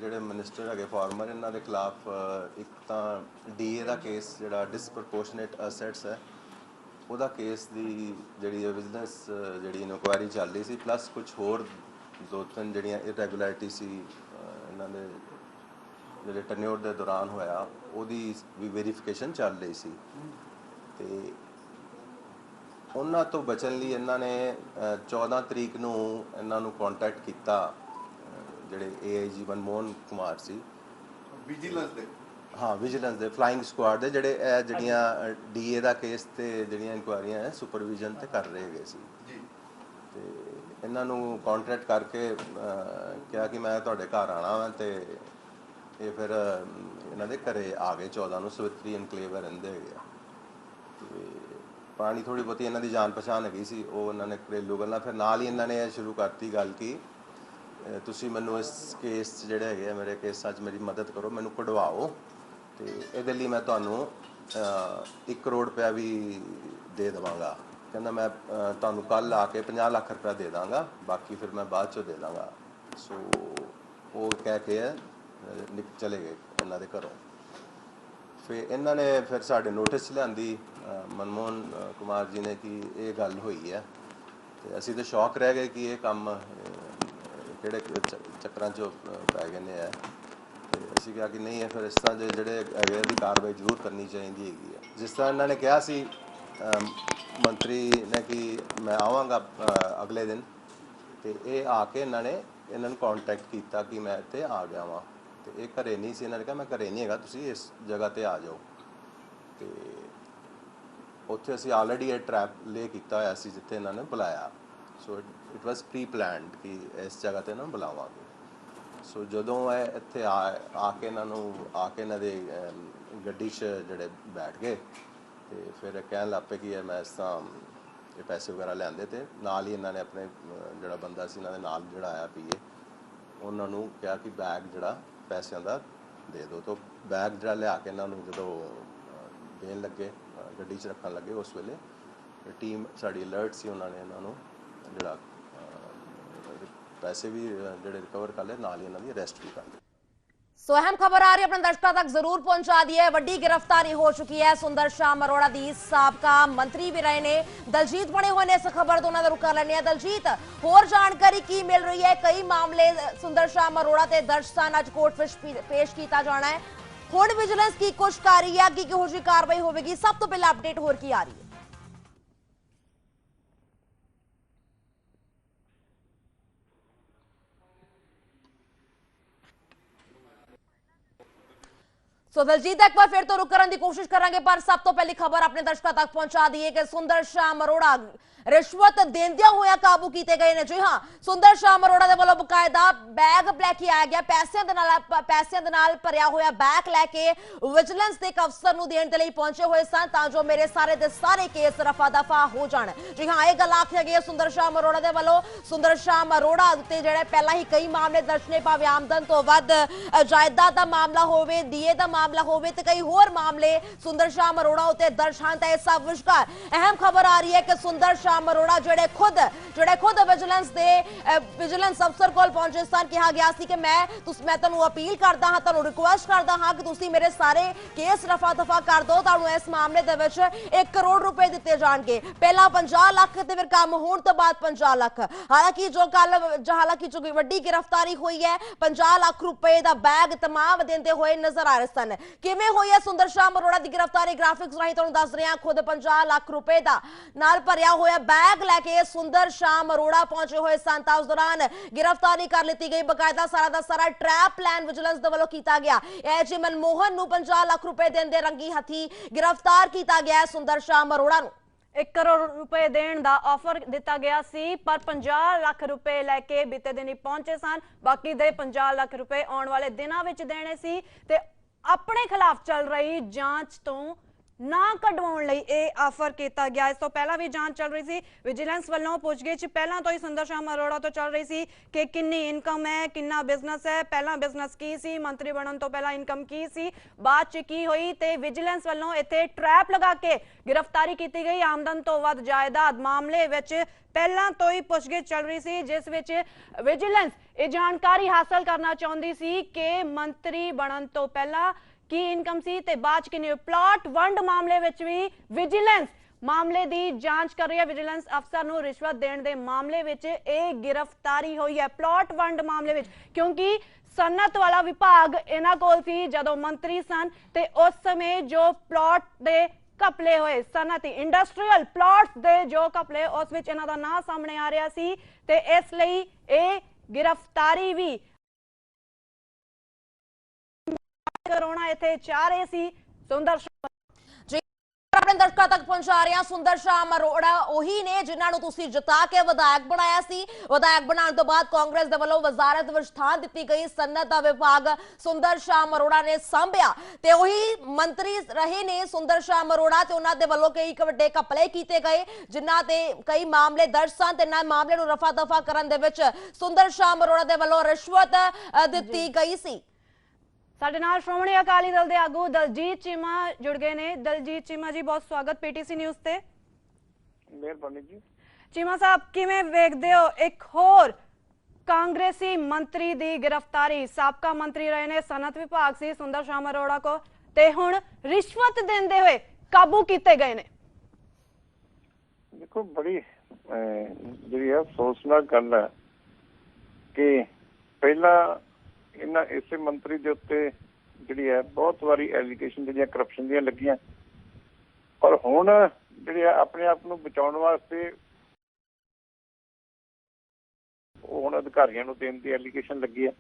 जोड़े मिनिस्टर है फॉर्मर इन्हों के खिलाफ एक तो DA का केस जोड़ा डिसप्रपोर्शनेट असैट्स है वह केस की जी विजिलेंस जी इनकुआरी चल रही सी, प्लस कुछ होर 2-3 जड़ियाँ इरेगुलरिटी सी इन्होंने ਜਿਹੜੇ ਟਨਿਓਰ ਦੇ ਦੌਰਾਨ ਹੋਇਆ ਉਹਦੀ ਵੀ ਵੈਰੀਫਿਕੇਸ਼ਨ ਚੱਲ ਰਹੀ ਸੀ ਤੇ ਉਹਨਾਂ ਤੋਂ ਬਚਣ ਲਈ ਇਹਨਾਂ ਨੇ 14 ਤਰੀਕ ਨੂੰ ਇਹਨਾਂ ਨੂੰ ਕੰਟੈਕਟ ਕੀਤਾ ਜਿਹੜੇ AIG ਮਨਮੋਹਨ ਕੁਮਾਰ ਸੀ ਵਿਜੀਲੈਂਸ ਦੇ, ਹਾਂ ਵਿਜੀਲੈਂਸ ਦੇ ਫਲਾਈਂਗ ਸਕੁਆਡ ਦੇ ਜਿਹੜੇ ਇਹ ਜਿਹੜੀਆਂ DA ਦਾ ਕੇਸ ਤੇ ਜਿਹੜੀਆਂ ਇਨਕੁਆਰੀਆਂ ਹੈ ਸੁਪਰਵਿਜ਼ਨ ਤੇ ਕਰ ਰਹੇ ਗਏ ਸੀ ਜੀ। ਤੇ ਇਹਨਾਂ ਨੂੰ ਕੰਟੈਕਟ ਕਰਕੇ ਕਿਹਾ ਕਿ ਮੈਂ ਤੁਹਾਡੇ ਘਰ ਆਣਾ ਵਾ ਤੇ ਇਹ ਫਿਰ ਇਹਨਾਂ ਦੇ ਘਰੇ ਆ ਗਏ 14 ਨੂੰ ਸਵਿਤਰੀ ਇਨਕਲੇਵ ਰਹਿੰਦੇ ਹੈਗੇ ਆ ਤੇ ਪੁਰਾਣੀ ਥੋੜੀ ਬਹੁਤੀ ਇਹਨਾਂ ਦੀ ਜਾਣ ਪਛਾਣ ਹੈਗੀ ਸੀ। ਉਹ ਇਹਨਾਂ ਨੇ ਘਰੇਲੂ ਗੱਲਾਂ ਫਿਰ ਨਾਲ ਹੀ ਇਹਨਾਂ ਨੇ ਇਹ ਸ਼ੁਰੂ ਕਰਤੀ ਗੱਲ ਕਿ ਤੁਸੀਂ ਮੈਨੂੰ ਇਸ ਕੇਸ 'ਚ ਜਿਹੜੇ ਹੈਗੇ ਆ ਮੇਰੇ ਕੇਸਾਂ 'ਚ ਮੇਰੀ ਮਦਦ ਕਰੋ, ਮੈਨੂੰ ਕਢਵਾਓ ਤੇ ਇਹਦੇ ਲਈ ਮੈਂ ਤੁਹਾਨੂੰ 1 ਕਰੋੜ ਰੁਪਇਆ ਵੀ ਦੇ ਦੇਵਾਂਗਾ। ਕਹਿੰਦਾ ਮੈਂ ਤੁਹਾਨੂੰ ਕੱਲ ਆ ਕੇ 50 ਲੱਖ ਰੁਪਇਆ ਦੇ ਦਾਂਗਾ, ਬਾਕੀ ਫਿਰ ਮੈਂ ਬਾਅਦ 'ਚੋਂ ਦੇ ਦਾਂਗਾ। ਸੋ ਉਹ ਕਹਿ ਕੇ चले गए इन्हों के घरों। फिर इन्होंने फिर साढ़े नोटिस लियांदी मनमोहन कुमार जी ने कि ये गल हुई है तो असी तो शौक रह गए कि ये काम किहड़े चक्करां चो पै गए हैं। तो ਅਸੀਂ ਕਿਹਾ ਕਿ ਨਹੀਂ, ਫਿਰ ਇਸ ਤਰ੍ਹਾਂ ਦੇ ਜਿਹੜੇ ਹੈਗੇ ਦੀ ਕਾਰਵਾਈ ਜ਼ਰੂਰ ਕਰਨੀ ਚਾਹੀਦੀ ਹੈਗੀ ਹੈ। ਜਿਸ ਤਰ੍ਹਾਂ ਇਹਨਾਂ ਨੇ ਕਿਹਾ ਸੀ ਮੰਤਰੀ ਨੇ ਕਿ ਮੈਂ ਆਵਾਂਗਾ ਅਗਲੇ ਦਿਨ, ਤੇ ਇਹ ਆ ਕੇ ਇਹਨਾਂ ਨੂੰ ਕੰਟੈਕਟ ਕੀਤਾ ਕਿ ਮੈਂ ਇੱਥੇ ਆ ਗਿਆ ਵਾਂ, ਤੇ ਇਹ ਘਰੇ ਨਹੀਂ ਸੀ। ਇਹਨਾਂ ਨੇ ਕਿਹਾ ਮੈਂ ਘਰੇ ਨਹੀਂ ਹੈਗਾ, ਤੁਸੀਂ ਇਸ ਜਗ੍ਹਾ ਤੇ ਆ ਜਾਓ। ਤੇ ਉੱਥੇ ਅਸੀਂ ਆਲਰੇਡੀ ਇਹ ਟਰੈਪ ਲੇ ਕੀਤਾ ਹੋਇਆ ਸੀ ਜਿੱਥੇ ਇਹਨਾਂ ਨੇ ਬੁਲਾਇਆ। So it was pre planned ਕਿ ਇਸ ਜਗ੍ਹਾ ਤੇ ਇਹਨਾਂ ਨੂੰ ਬੁਲਾਵਾਂਗੇ। ਸੋ ਜਦੋਂ ਇਹ ਇੱਥੇ ਆ ਕੇ ਇਹਨਾਂ ਦੇ ਗੱਡੀ 'ਚ ਜਿਹੜੇ ਬੈਠ ਗਏ, ਤੇ ਫਿਰ ਕਹਿਣ ਲੱਗ ਪਏ ਕਿ ਮੈਂ ਇਸ ਤਰ੍ਹਾਂ ਇਹ ਪੈਸੇ ਵਗੈਰਾ ਲਿਆਂਦੇ, ਤੇ ਨਾਲ ਹੀ ਇਹਨਾਂ ਨੇ ਆਪਣੇ ਜਿਹੜਾ ਬੰਦਾ ਸੀ ਇਹਨਾਂ ਦੇ ਨਾਲ ਜਿਹੜਾ ਆਇਆ ਪੀਏ, ਉਹਨਾਂ ਨੂੰ ਕਿਹਾ ਕਿ ਬੈਗ ਜਿਹੜਾ ਪੈਸਿਆਂ ਦਾ ਦੇ ਦਿਓ। ਤਾਂ ਬੈਗ ਜਿਹੜਾ ਲਿਆ ਕੇ ਇਹਨਾਂ ਨੂੰ ਜਦੋਂ ਦੇਣ ਲੱਗੇ, ਗੱਡੀ 'ਚ ਰੱਖਣ ਲੱਗੇ, ਉਸ ਵੇਲੇ ਟੀਮ ਸਾਡੀ ਅਲਰਟ ਸੀ। ਉਹਨਾਂ ਨੇ ਇਹਨਾਂ ਨੂੰ ਜਿਹੜਾ पैसे भी ਜਿਹੜੇ ਰਿਕਵਰ ਕਰ ਲਏ, ਨਾਲ ਹੀ ਇਹਨਾਂ ਦੀ ਅਰੈਸਟ ਵੀ ਕਰ ਲਈ। ਸੋ ਅਹਿਮ ਖਬਰ ਆ ਰਹੀ ਹੈ, ਆਪਣੇ ਦਰਸ਼ਕਾਂ ਤੱਕ ਜ਼ਰੂਰ ਪਹੁੰਚਾ ਦਈਏ। ਵੱਡੀ ਗ੍ਰਿਫਤਾਰੀ ਹੋ ਚੁੱਕੀ ਹੈ ਸੁੰਦਰ ਸ਼ਾਮ ਅਰੋੜਾ ਦੀ। ਸਾਬਕਾ ਮੰਤਰੀ ਵੀ ਰਹੇ ਨੇ, ਦਲਜੀਤ ਬਣੇ ਹੋਏ ਨੇ ਇਸ ਖਬਰ ਤੋਂ, ਉਹਨਾਂ ਦਾ ਰੁਖ ਕਰ ਲੈਂਦੇ ਹਾਂ। ਦਲਜੀਤ, ਹੋਰ ਜਾਣਕਾਰੀ ਕੀ ਮਿਲ ਰਹੀ ਹੈ? ਕਈ ਮਾਮਲੇ ਸੁੰਦਰ ਸ਼ਾਮ ਅਰੋੜਾ ਤੇ ਦਰਜ ਸਨ, ਅੱਜ ਕੋਰਟ ਵਿੱਚ ਪੇਸ਼ ਕੀਤਾ ਜਾਣਾ ਹੈ। ਹੁਣ ਵਿਜੀਲੈਂਸ ਕੀ ਕੁਛ ਕਰ ਰਹੀ ਹੈ, ਕੀ ਕਿਹੋ ਜਿਹੀ ਕਾਰਵਾਈ ਹੋਵੇਗੀ? ਸਭ ਤੋਂ ਪਹਿਲਾਂ ਅਪਡੇਟ ਹੋਰ ਕੀ ਆ ਰਹੀ ਹੈ? ਸੋ ਦਲਜੀਤ, ਇੱਕ ਵਾਰ ਫਿਰ ਤੋਂ ਰੁਕ ਕਰਨ ਦੀ ਕੋਸ਼ਿਸ਼ ਕਰਾਂਗੇ, ਪਰ ਸਭ ਤੋਂ ਪਹਿਲੀ ਖਬਰ ਆਪਣੇ ਦਰਸ਼ਕਾਂ ਤੱਕ ਪਹੁੰਚਾ ਦਈਏ ਕਿ ਸੁੰਦਰ ਸ਼ਾਮ ਅਰੋੜਾ ਰਿਸ਼ਵਤ ਦੇਂਦਿਆਂ ਹੋਇਆ ਕਾਬੂ ਕੀਤੇ ਗਏ ਨੇ। ਜੀ ਹਾਂ, ਸੁੰਦਰ ਸ਼ਾਮ ਅਰੋੜਾ ਦੇ ਵੱਲੋਂ ਬਕਾਇਦਾ ਬੈਗ ਲੈ ਕੇ ਆਇਆ ਗਿਆ, ਪੈਸਿਆਂ ਦੇ ਨਾਲ ਭਰਿਆ ਹੋਇਆ ਬੈਗ ਲੈ ਕੇ ਵਿਜੀਲੈਂਸ ਦੇ ਇੱਕ ਅਫਸਰ ਨੂੰ ਦੇਣ ਦੇ ਲਈ ਪਹੁੰਚੇ ਹੋਏ ਸਨ, ਤਾਂ ਜੋ ਮੇਰੇ ਸਾਰੇ ਦੇ ਸਾਰੇ ਕੇਸ ਰਫਾ ਦਫਾ ਹੋ ਜਾਣ। ਜੀ ਹਾਂ, ਇਹ ਗੱਲ ਆਖੀ ਗਈ ਹੈ ਸੁੰਦਰ ਸ਼ਾਮ ਅਰੋੜਾ ਦੇ ਵੱਲੋਂ। ਸੁੰਦਰ ਸ਼ਾਮ ਅਰੋੜਾ ਉੱਤੇ ਜਿਹੜੇ ਪਹਿਲਾਂ ਹੀ ਕਈ ਮਾਮਲੇ ਦਰਜ ਨੇ, ਭਾਵੇਂ ਆਮਦਨ ਤੋਂ ਵੱਧ ਜਾਇਦਾਦ ਦਾ ਮਾਮਲਾ ਹੋਵੇ, ਦੀਏ ਦਾ ਮਾਮਲਾ ਹੋਵੇ, ਤੇ ਕਈ ਹੋਰ ਮਾਮਲੇ ਸੁੰਦਰ ਸ਼ਾਮ ਅਰੋੜਾ ਉੱਤੇ ਦਰਜ ਹਨ। ਤਾਂ ਇਸ ਸਭ ਵਿਚਕਾਰ ਅਹਿਮ ਖਬਰ ਆ ਰਹੀ ਹੈ ਕਿ ਸੁੰਦਰ ਸ਼ਾਮ ਅਰੋੜਾ ਜਿਹੜੇ ਖੁਦ ਵਿਜੀਲੈਂਸ ਅਫਸਰ ਕੋਲ ਪਹੁੰਚੇ ਸਨ, ਕਿਹਾ ਗਿਆ ਸੀ ਕਿ ਮੈਂ ਤੁਹਾਨੂੰ ਅਪੀਲ ਕਰਦਾ ਹਾਂ, ਤੁਹਾਨੂੰ ਰਿਕੁਐਸਟ ਕਰਦਾ ਹਾਂ ਕਿ ਤੁਸੀਂ ਮੇਰੇ ਸਾਰੇ ਕੇਸ ਰਫਾ ਦਫਾ ਕਰ ਦਿਓ। ਤੁਹਾਨੂੰ ਇਸ ਮਾਮਲੇ ਦੇ ਵਿੱਚ 1 ਕਰੋੜ ਰੁਪਏ ਦਿੱਤੇ ਜਾਣਗੇ, ਪਹਿਲਾਂ 50 ਲੱਖ ਤੇ ਫਿਰ ਕੰਮ ਹੋਣ ਤੋਂ ਬਾਅਦ 50 ਲੱਖ। ਹਾਲਾਂਕਿ ਜੋ ਵੱਡੀ ਗ੍ਰਿਫਤਾਰੀ ਹੋਈ ਹੈ, 50 ਲੱਖ ਰੁਪਏ ਦਾ ਬੈਗ ਤਮਾਮ ਦਿੰਦੇ ਹੋਏ ਨਜ਼ਰ ਆ ਰਹੇ ਸਨ। ਕਿਵੇਂ ਹੋਈ ਹੈ ਸੁੰਦਰ ਸ਼ਾਮ ਅਰੋੜਾ ਦੀ ਗ੍ਰਿਫਤਾਰੀ? ਗ੍ਰਾਫਿਕਸ ਰਾਹੀਂ ਤੁਹਾਨੂੰ ਦੱਸ ਰਹੇ ਹਾਂ। ਖੁਦ 50 ਲੱਖ ਰੁਪਏ ਦਾ ਨਾਲ ਭਰਿਆ ਹੋਇਆ ਬੈਗ ਲੈ ਕੇ ਸੁੰਦਰ ਸ਼ਾਮ ਅਰੋੜਾ ਪਹੁੰਚੇ ਹੋਏ ਸਨ, ਤਾਂ ਉਸ ਦੌਰਾਨ ਗ੍ਰਿਫਤਾਰੀ ਕਰ ਲਈ ਗਈ। ਬਕਾਇਦਾ ਸਾਰਾ ਦਾ ਸਾਰਾ ਟਰੈਪ ਪਲਾਨ ਵਿਜੀਲੈਂਸ ਦੇ ਵੱਲੋਂ ਕੀਤਾ ਗਿਆ। ਐਜੀ ਮਨਮੋਹਨ ਨੂੰ 50 ਲੱਖ ਰੁਪਏ ਦੇਣ ਦੇ ਰੰਗੀ ਹੱਥੀ ਗ੍ਰਿਫਤਾਰ ਕੀਤਾ ਗਿਆ ਸੁੰਦਰ ਸ਼ਾਮ ਅਰੋੜਾ ਨੂੰ। 1 ਕਰੋੜ ਰੁਪਏ ਦੇਣ ਦਾ ਆਫਰ ਦਿੱਤਾ ਗਿਆ ਸੀ, ਪਰ 50 ਲੱਖ ਰੁਪਏ ਲੈ ਕੇ ਬੀਤੇ ਦਿਨੀ ਪਹੁੰਚੇ ਸਨ। ਬਾਕੀ ਦੇ 50 ਲੱਖ ਰੁਪਏ ਆਉਣ ਵਾਲੇ ਦਿਨਾਂ ਵਿੱਚ ਦੇਣੇ ਸੀ, ਤੇ ਆਪਣੇ ਖਿਲਾਫ ਚੱਲ ਰਹੀ ਜਾਂਚ ਤੋਂ ਨਾ ਕਢਵਾਉਣ ਲਈ ਇਹ ਆਫਰ ਕੀਤਾ ਗਿਆ। ਇਸ ਤੋਂ ਪਹਿਲਾਂ ਵੀ ਜਾਂਚ ਚੱਲ ਰਹੀ ਸੀ। ਵਿਜੀਲੈਂਸ ਵੱਲੋਂ ਪੁੱਛਗਿੱਛ ਪਹਿਲਾਂ ਤੋਂ ਹੀ ਸੁੰਦਰ ਸ਼ਾਮ ਅਰੋੜਾ ਤੋਂ ਚੱਲ ਰਹੀ ਸੀ ਕਿ ਕਿੰਨੀ ਇਨਕਮ ਹੈ, ਕਿੰਨਾ ਬਿਜ਼ਨਸ ਹੈ, ਪਹਿਲਾਂ ਬਿਜ਼ਨਸ ਕੀ ਸੀ, ਮੰਤਰੀ ਬਣਨ ਤੋਂ ਪਹਿਲਾਂ ਇਨਕਮ ਕੀ ਸੀ, ਬਾਅਦ ਚ ਕੀ ਹੋਈ, ਤੇ ਵਿਜੀਲੈਂਸ ਵੱਲੋਂ ਇੱਥੇ ਟਰੈਪ ਲਗਾ ਕੇ ਗ੍ਰਿਫਤਾਰੀ ਕੀਤੀ ਗਈ। ਆਮਦਨ ਤੋਂ ਵੱਧ ਜਾਇਦਾਦ ਮਾਮਲੇ ਵਿੱਚ ਪਹਿਲਾਂ ਤੋਂ ਹੀ ਪੁੱਛਗਿੱਛ ਚੱਲ ਰਹੀ ਸੀ, ਜਿਸ ਵਿੱਚ ਵਿਜੀਲੈਂਸ ਇਹ ਜਾਣਕਾਰੀ ਹਾਸਲ ਕਰਨਾ ਚਾਹੁੰਦੀ ਸੀ ਕਿ ਮੰਤਰੀ ਬਣਨ ਤੋਂ ਪਹਿਲਾਂ ਕੀ ਇਨਕਮ ਸੀ ਤੇ ਬਾਅਦ ਚ ਕਿੰਨੀ। ਪਲਾਟ ਵੰਡ ਮਾਮਲੇ ਵਿੱਚ ਵੀ ਵਿਜੀਲੈਂਸ ਮਾਮਲੇ ਦੀ ਜਾਂਚ ਕਰ ਰਹੀ ਹੈ। ਵਿਜੀਲੈਂਸ ਅਫਸਰ ਨੂੰ ਰਿਸ਼ਵਤ ਦੇਣ ਦੇ ਮਾਮਲੇ ਵਿੱਚ ਇਹ ਗ੍ਰਿਫਤਾਰੀ ਹੋਈ ਹੈ, ਪਲਾਟ ਵੰਡ ਮਾਮਲੇ ਵਿੱਚ, ਕਿਉਂਕਿ ਸਨਅਤ ਵਾਲਾ ਵਿਭਾਗ ਇਹਨਾਂ ਕੋਲ ਸੀ ਜਦੋਂ ਮੰਤਰੀ ਸਨ, ਤੇ ਉਸ ਸਮੇਂ ਜੋ ਪਲਾਟ ਦੇ ਘਪਲੇ ਹੋਏ, ਸਨਅਤੀ ਇੰਡਸਟਰੀਅਲ ਪਲਾਟਸ ਦੇ ਜੋ ਘਪਲੇ, ਉਸ ਵਿੱਚ ਇਹਨਾਂ ਦਾ ਨਾਂ ਸਾਹਮਣੇ ਆ ਰਿਹਾ ਸੀ, ਤੇ ਇਸ ਲਈ ਇਹ ਗ੍ਰਿਫਤਾਰੀ ਵੀ ਕਰੋਨਾ ਇੱਥੇ ਚਾਹ ਰਹੇ ਸੀ। ਸੁੰਦਰ ਆਪਣੇ ਦਰਸ਼ਕਾਂ ਤੱਕ ਪਹੁੰਚਾ ਰਹੇ ਹਾਂ। ਸੁੰਦਰ ਸ਼ਾਮ ਅਰੋੜਾ ਉਹੀ ਨੇ ਜਿਨ੍ਹਾਂ ਨੂੰ ਤੁਸੀਂ ਜਿਤਾ ਕੇ ਵਿਧਾਇਕ ਬਣਾਇਆ ਸੀ। ਵਿਧਾਇਕ ਬਣਾਉਣ ਤੋਂ ਬਾਅਦ ਕਾਂਗਰਸ ਦੇ ਵੱਲੋਂ ਵਜ਼ਾਰਤ ਵਿੱਚ ਥਾਂ ਦਿੱਤੀ ਗਈ, ਸਨਅਤ ਦਾ ਵਿਭਾਗ ਸੁੰਦਰ ਸ਼ਾਮ ਅਰੋੜਾ ਨੇ ਸੰਭਿਆ, ਤੇ ਉਹੀ ਮੰਤਰੀ ਰਹੇ ਨੇ ਸੁੰਦਰ ਸ਼ਾਮ ਅਰੋੜਾ, ਤੇ ਉਹਨਾਂ ਦੇ ਵੱਲੋਂ ਕਈ ਵੱਡੇ ਘਪਲੇ ਕੀਤੇ ਗਏ, ਜਿਨ੍ਹਾਂ ਤੇ ਕਈ ਮਾਮਲੇ ਦਰਜ ਸਨ, ਤੇ ਇਹਨਾਂ ਮਾਮਲੇ ਨੂੰ ਰਫਾ ਦਫਾ ਕਰਨ ਦੇ ਵਿੱਚ ਸੁੰਦਰ ਸ਼ਾਮ ਅਰੋੜਾ ਦੇ ਵੱਲੋਂ ਰਿਸ਼ਵਤ ਦਿੱਤੀ ਗਈ ਸੀ। ਸਾਡੇ ਨਾਲ ਸ਼੍ਰੋਮਣੀ ਅਕਾਲੀ ਦਲ ਦੇ ਆਗੂ ਦਲਜੀਤ ਚੀਮਾ ਜੁੜ ਗਏ ਨੇ। ਦਲਜੀਤ ਚੀਮਾ ਜੀ, ਬਹੁਤ ਸਵਾਗਤ ਪੀਟੀਸੀ ਨਿਊਜ਼ ਤੇ। ਮਿਹਰਬਾਨੀ ਜੀ। ਚੀਮਾ ਸਾਹਿਬ, ਕਿਵੇਂ ਵੇਖਦੇ ਹੋ ਇੱਕ ਹੋਰ ਕਾਂਗਰਸੀ ਮੰਤਰੀ ਦੀ ਗ੍ਰਿਫਤਾਰੀ? ਸਾਬਕਾ ਮੰਤਰੀ ਰਹੇ ਨੇ, ਸਨਅਤ ਵਿਭਾਗ ਸੀ ਸੁੰਦਰ ਸ਼ਾਮ ਅਰੋੜਾ ਕੋ, ਤੇ ਹੁਣ ਰਿਸ਼ਵਤ ਦਿੰਦੇ ਹੋਏ ਕਾਬੂ ਕੀਤੇ ਗਏ ਨੇ। ਦੇਖੋ, ਬੜੀ ਜਿਹੜੀ ਹੈ ਅਫਸੋਸਨਾਕ ਗੱਲ ਹੈ ਕਿ ਪਹਿਲਾਂ ਇਸੇ ਮੰਤਰੀ ਦੇ ਉੱਤੇ ਜਿਹੜੀ ਹੈ ਬਹੁਤ ਵਾਰੀ ਐਲੀਗੇਸ਼ਨ ਜਿਹੜੀਆਂ ਕਰਪਸ਼ਨ ਦੀਆਂ ਲੱਗੀਆਂ, ਪਰ ਹੁਣ ਜਿਹੜੇ ਆਪਣੇ ਆਪ ਨੂੰ ਬਚਾਉਣ ਵਾਸਤੇ ਉਹ ਹੁਣ ਅਧਿਕਾਰੀਆਂ ਨੂੰ ਦੇਣ ਦੀ ਐਲੀਗੇਸ਼ਨ ਲੱਗੀ ਹੈ,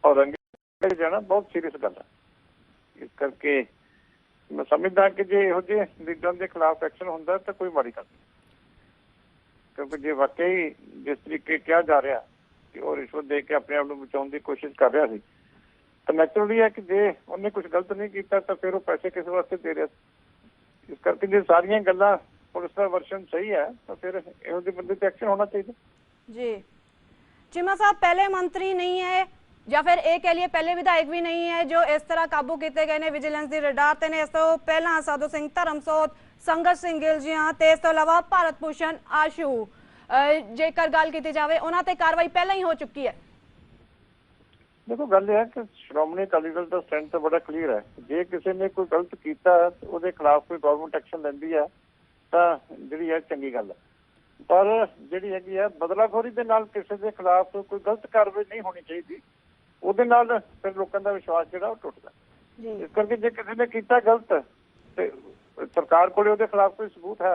ਔਰ ਰੰਗੇ ਜਾਣਾ ਬਹੁਤ ਸੀਰੀਅਸ ਗੱਲ ਹੈ। ਇਸ ਕਰਕੇ ਮੈਂ ਸਮਝਦਾ ਕਿ ਜੇ ਇਹੋ ਜਿਹੇ ਲੀਡਰਾਂ ਦੇ ਖਿਲਾਫ ਐਕਸ਼ਨ ਹੁੰਦਾ ਤਾਂ ਕੋਈ ਮਾੜੀ ਗੱਲ ਨਹੀਂ, ਕਿਉਂਕਿ ਜੇ ਵਾਕਈ ਜਿਸ ਤਰੀਕੇ ਕਿਹਾ ਜਾ ਰਿਹਾ ਕਿ ਉਹ ਰਿਸ਼ਵਤ ਦੇ ਕੇ ਆਪਣੇ ਆਪ ਨੂੰ ਬਚਾਉਣ ਦੀ ਕੋਸ਼ਿਸ਼ ਕਰ ਰਿਹਾ ਸੀ, ਤਾਂ ਨੈਚੁਰਲੀ ਹੈ ਕਿ ਜੇ ਉਹਨੇ ਕੁਝ ਗਲਤ ਨਹੀਂ ਕੀਤਾ ਤਾਂ ਫਿਰ ਉਹ ਪੈਸੇ ਕਿਸ ਵਾਸਤੇ ਦੇ ਰਿਹਾ ਸੀ। ਇਸ ਕਰਕੇ ਜੇ ਸਾਰੀਆਂ ਗੱਲਾਂ ਪੁਲਿਸ ਦਾ ਵਰਸ਼ਨ ਸਹੀ ਹੈ ਤਾਂ ਫਿਰ ਇਹੋ ਜਿਹੇ ਬੰਦੇ ਤੇ ਐਕਸ਼ਨ ਹੋਣਾ ਚਾਹੀਦਾ। जी चीमा साहब पहले मंत्री नहीं है या फिर एक कह लिए पहले विधायक भी नहीं है जो इस तरह काबू किए गए ने विजिलेंस की रडार ते ने। इस तो पहला साधु सिंह धर्मसोत, संघर्ष सिंह गिल जी हाँ ते इस तो इलावा भारत भूषण आशू जेकर गल की जाए उन्हां ते कार्रवाई पहले ही हो चुकी है। देखो गल है कि श्रोमणी अकाली दल का स्टैंड तो बड़ा क्लीयर है, जे किसी ने कोई गलत किया उसके खिलाफ कोई गवर्नमेंट एक्शन लेंदी है तो जिहड़ी है चंगी गल है, पर जिहड़ी हैगी है बदलाखोरी दे नाल किसी के खिलाफ कोई गलत कार्रवाई नहीं होनी चाहिए, ਉਹਦੇ ਨਾਲ ਫਿਰ ਲੋਕਾਂ ਦਾ ਵਿਸ਼ਵਾਸ ਜਿਹੜਾ ਉਹ ਟੁੱਟਦਾ। ਇਸ ਕਰਕੇ ਜੇ ਕਿਸੇ ਨੇ ਕੀਤਾ ਗਲਤ ਤੇ ਸਰਕਾਰ ਕੋਲੇ ਉਹਦੇ ਖਿਲਾਫ ਕੋਈ ਸਬੂਤ ਹੈ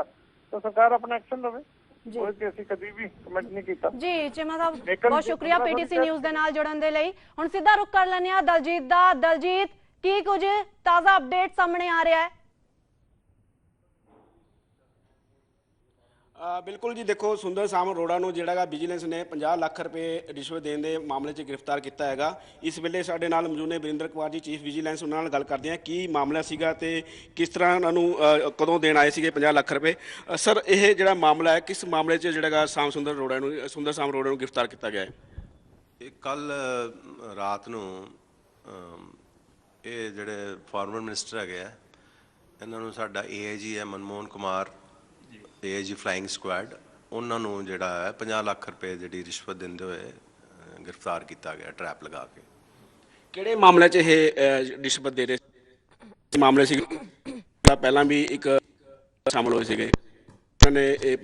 ਤਾਂ ਸਰਕਾਰ ਆਪਣਾ ਐਕਸ਼ਨ ਲਵੇ। ਉਹ ਤੇ ਅਸੀਂ ਕਦੀ ਵੀ ਕਮੈਂਟ ਨਹੀਂ ਕੀਤਾ। ਜੀ ਚੀਮਾ ਸਾਹਿਬ ਬਹੁਤ ਸ਼ੁਕਰੀਆ ਪੀਟੀਸੀ ਨਿਊਜ਼ ਦੇ ਨਾਲ ਜੁੜਨ ਦੇ ਲਈ। ਹੁਣ ਸਿੱਧਾ ਰੁਕ ਕਰ ਲੈਂਦੇ ਆ ਦਲਜੀਤ ਦਾ। ਦਲਜੀਤ, ਕੀ ਕੁਝ ਤਾਜ਼ਾ ਅਪਡੇਟ ਸਾਹਮਣੇ ਆ ਰਿਹਾ ਹੈ? ਬਿਲਕੁਲ ਜੀ, ਦੇਖੋ ਸੁੰਦਰ ਸ਼ਾਮ ਅਰੋੜਾ ਨੂੰ ਜਿਹੜਾ ਵਿਜੀਲੈਂਸ ਨੇ 50 ਲੱਖ ਰੁਪਏ ਰਿਸ਼ਵਤ ਦੇਣ ਦੇ ਮਾਮਲੇ 'ਚ ਗ੍ਰਿਫਤਾਰ ਕੀਤਾ ਹੈਗਾ। ਇਸ ਵੇਲੇ ਸਾਡੇ ਨਾਲ ਮੌਜੂਦ ਨੇ ਵਰਿੰਦਰ ਕੁਮਾਰ ਜੀ, ਚੀਫ ਵਿਜੀਲੈਂਸ, ਉਹਨਾਂ ਨਾਲ ਗੱਲ ਕਰਦੇ ਹਾਂ ਕੀ ਮਾਮਲਾ ਸੀਗਾ ਤੇ ਕਿਸ ਤਰ੍ਹਾਂ ਉਹਨਾਂ ਨੂੰ ਕਦੋਂ ਦੇਣ ਆਏ ਸੀਗੇ 50 ਲੱਖ ਰੁਪਏ। ਸਰ, ਇਹ ਜਿਹੜਾ ਮਾਮਲਾ ਹੈ ਕਿਸ ਮਾਮਲੇ 'ਚ ਜਿਹੜਾ ਸੁੰਦਰ ਸ਼ਾਮ ਅਰੋੜਾ ਨੂੰ ਗ੍ਰਿਫਤਾਰ ਕੀਤਾ ਗਿਆ ਹੈ? ਇਹ ਕੱਲ ਰਾਤ ਨੂੰ ਇਹ ਜਿਹੜੇ ਫਾਰਮਰ ਮਿਨਿਸਟਰ ਹੈਗੇ ਆ ਇਹਨਾਂ ਨੂੰ ਸਾਡਾ AIG ਹੈ Manmohan Kumar, AIG flying squad, ਉਹਨਾਂ ਨੂੰ ਜਿਹੜਾ ਹੈ 50 ਲੱਖ ਰੁਪਏ ਜਿਹੜੀ ਰਿਸ਼ਵਤ ਦਿੰਦੇ ਹੋਏ ਗ੍ਰਿਫਤਾਰ ਕੀਤਾ ਗਿਆ ਟਰੈਪ ਲਗਾ ਕੇ। ਕਿਹੜੇ ਮਾਮਲੇ 'ਚ ਇਹ ਰਿਸ਼ਵਤ ਦੇ ਰਹੇ ਮਾਮਲੇ ਸੀ? ਪਹਿਲਾਂ ਵੀ ਇੱਕ ਸ਼ਾਮਲ ਹੋਏ ਸੀਗੇ ਉਹਨਾਂ ਨੇ।